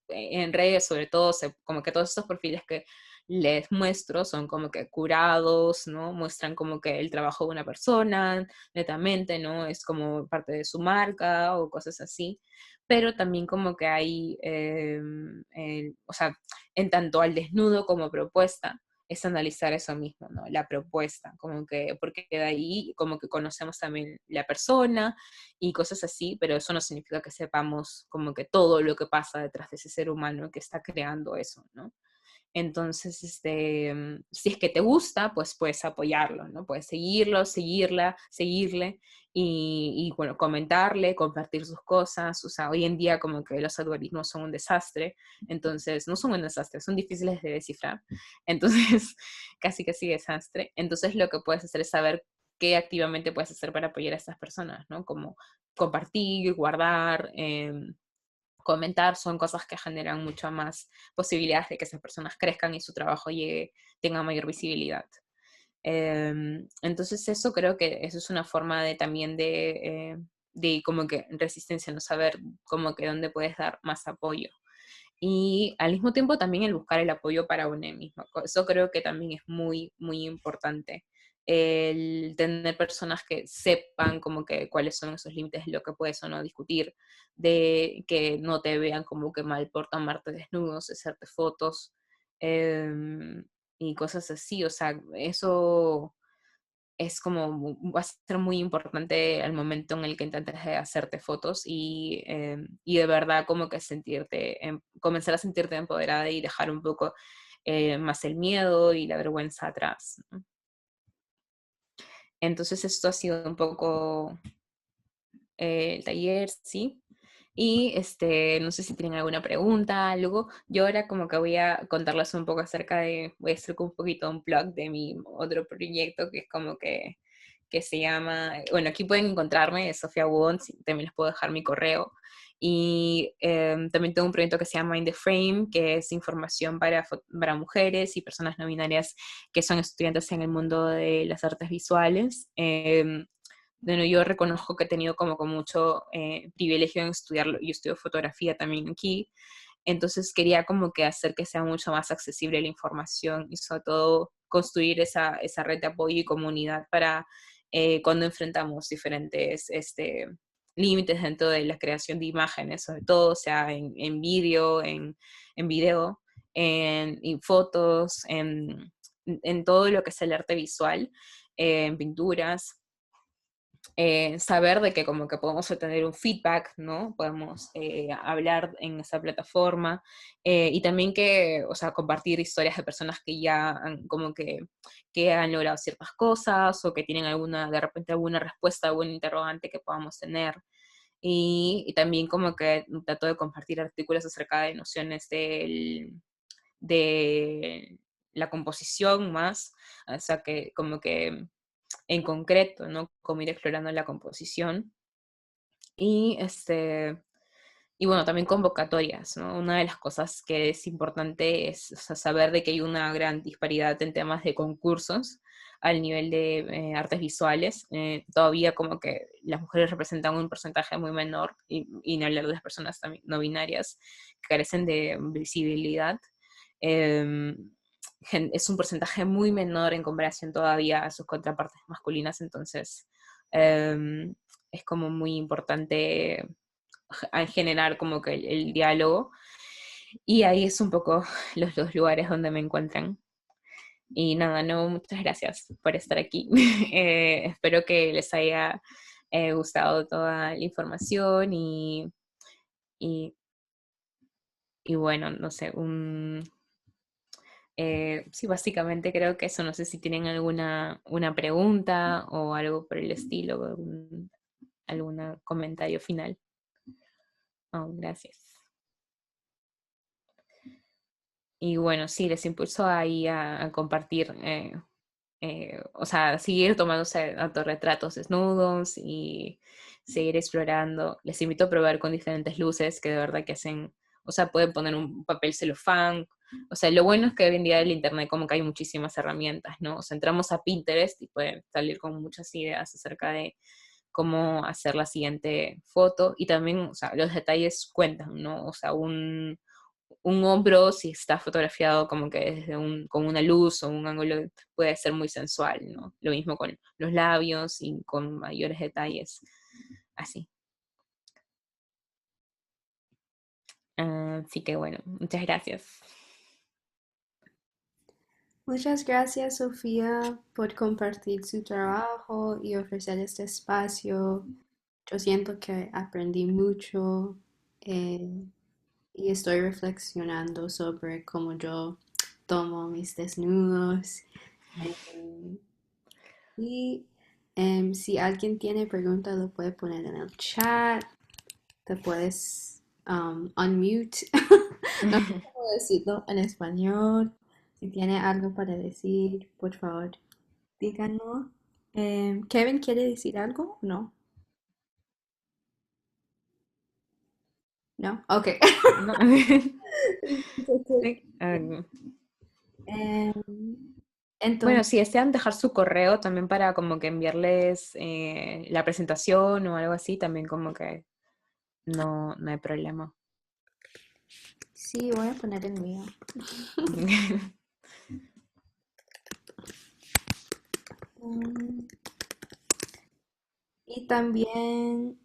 en redes sobre todo, como que todos estos perfiles que les muestro son como que curados, ¿no? Muestran como que el trabajo de una persona, netamente, ¿no? Es como parte de su marca o cosas así, pero también como que hay, o sea, en tanto al desnudo como propuesta, es analizar eso mismo, ¿no? La propuesta, como que, porque de ahí como que conocemos también la persona, y cosas así, pero eso no significa que sepamos como que todo lo que pasa detrás de ese ser humano que está creando eso, ¿no? Entonces, si es que te gusta, pues puedes apoyarlo, ¿no? Puedes seguirlo, seguirle bueno, comentarle, compartir sus cosas. O sea, hoy en día como que los algoritmos son un desastre, entonces no son un desastre, son difíciles de descifrar. Entonces, casi desastre. Entonces, lo que puedes hacer es saber qué activamente puedes hacer para apoyar a estas personas, ¿no? Como compartir, guardar, comentar, son cosas que generan mucho más posibilidades de que esas personas crezcan y su trabajo tenga mayor visibilidad. Entonces eso creo que eso es una forma también de como que resistencia, no saber como que dónde puedes dar más apoyo. Y al mismo tiempo también el buscar el apoyo para uno mismo. Eso creo que también es muy, muy importante. El tener personas que sepan como que cuáles son esos límites, lo que puedes o no discutir, de que no te vean como que mal por tomarte desnudos, hacerte fotos y cosas así. O sea, eso es como, va a ser muy importante al momento en el que intentes hacerte fotos y de verdad como que comenzar a sentirte empoderada y dejar un poco más el miedo y la vergüenza atrás, ¿no? Entonces esto ha sido un poco el taller, ¿sí? Y no sé si tienen alguna pregunta, algo. Yo ahora como que voy a contarles un poco voy a hacer un poquito un blog de mi otro proyecto que es como que se llama, bueno, aquí pueden encontrarme, es Sofía Won, también les puedo dejar mi correo. Y también tengo un proyecto que se llama In the Frame, que es información para mujeres y personas no binarias que son estudiantes en el mundo de las artes visuales. Bueno, yo reconozco que he tenido como con mucho privilegio en estudiarlo. Yo estudio fotografía también aquí, entonces quería como que hacer que sea mucho más accesible la información y sobre todo construir esa red de apoyo y comunidad para cuando enfrentamos diferentes límites dentro de la creación de imágenes, sobre todo, o sea, en vídeo, en video, en fotos, en todo lo que es el arte visual, en pinturas, saber de que como que podemos obtener un feedback, ¿no? Podemos hablar en esa plataforma y también que, o sea, compartir historias de personas que ya como que han logrado ciertas cosas o que tienen de repente alguna respuesta, algún interrogante que podamos tener. Y también como que trato de compartir artículos acerca de nociones de la composición más, o sea, que como que en concreto, ¿no? Como ir explorando la composición. Y, y bueno, también convocatorias, ¿no? Una de las cosas que es importante es, o sea, saber de que hay una gran disparidad en temas de concursos al nivel de artes visuales. Todavía como que las mujeres representan un porcentaje muy menor, y no hablar de las personas también no binarias, que carecen de visibilidad. Es un porcentaje muy menor en comparación todavía a sus contrapartes masculinas, entonces es como muy importante generar como que el diálogo, y ahí es un poco los dos lugares donde me encuentran. Y nada, no, muchas gracias por estar aquí. Espero que les haya gustado toda la información y, y bueno, no sé, sí, básicamente creo que eso. No sé si tienen alguna una pregunta o algo por el estilo, algún comentario final. Oh, gracias. Y bueno, sí, les impulso ahí a compartir, o sea, seguir tomándose autorretratos desnudos y seguir explorando. Les invito a probar con diferentes luces que de verdad que hacen, o sea, pueden poner un papel celofán. O sea, lo bueno es que hoy en día el internet como que hay muchísimas herramientas, ¿no? O sea, entramos a Pinterest y pueden salir con muchas ideas acerca de cómo hacer la siguiente foto, y también, o sea, los detalles cuentan, ¿no? O sea, un hombro, si está fotografiado como que con una luz o un ángulo, puede ser muy sensual, ¿no? Lo mismo con los labios y con mayores detalles, así. Así que bueno, muchas gracias. Muchas gracias, Sofía, por compartir su trabajo y ofrecer este espacio. Yo siento que aprendí mucho y estoy reflexionando sobre cómo yo tomo mis desnudos. Y si alguien tiene preguntas, lo puede poner en el chat. Te puedes unmute. No sé cómo decirlo en español. Si tiene algo para decir, por favor, díganlo. ¿Kevin quiere decir algo? No. ¿No? Ok. No. Entonces, Sí, em, bueno, entonces, si desean dejar su correo también para como que enviarles la presentación o algo así, también como que no hay problema. sí, voy a poner el mío. Mm, Y también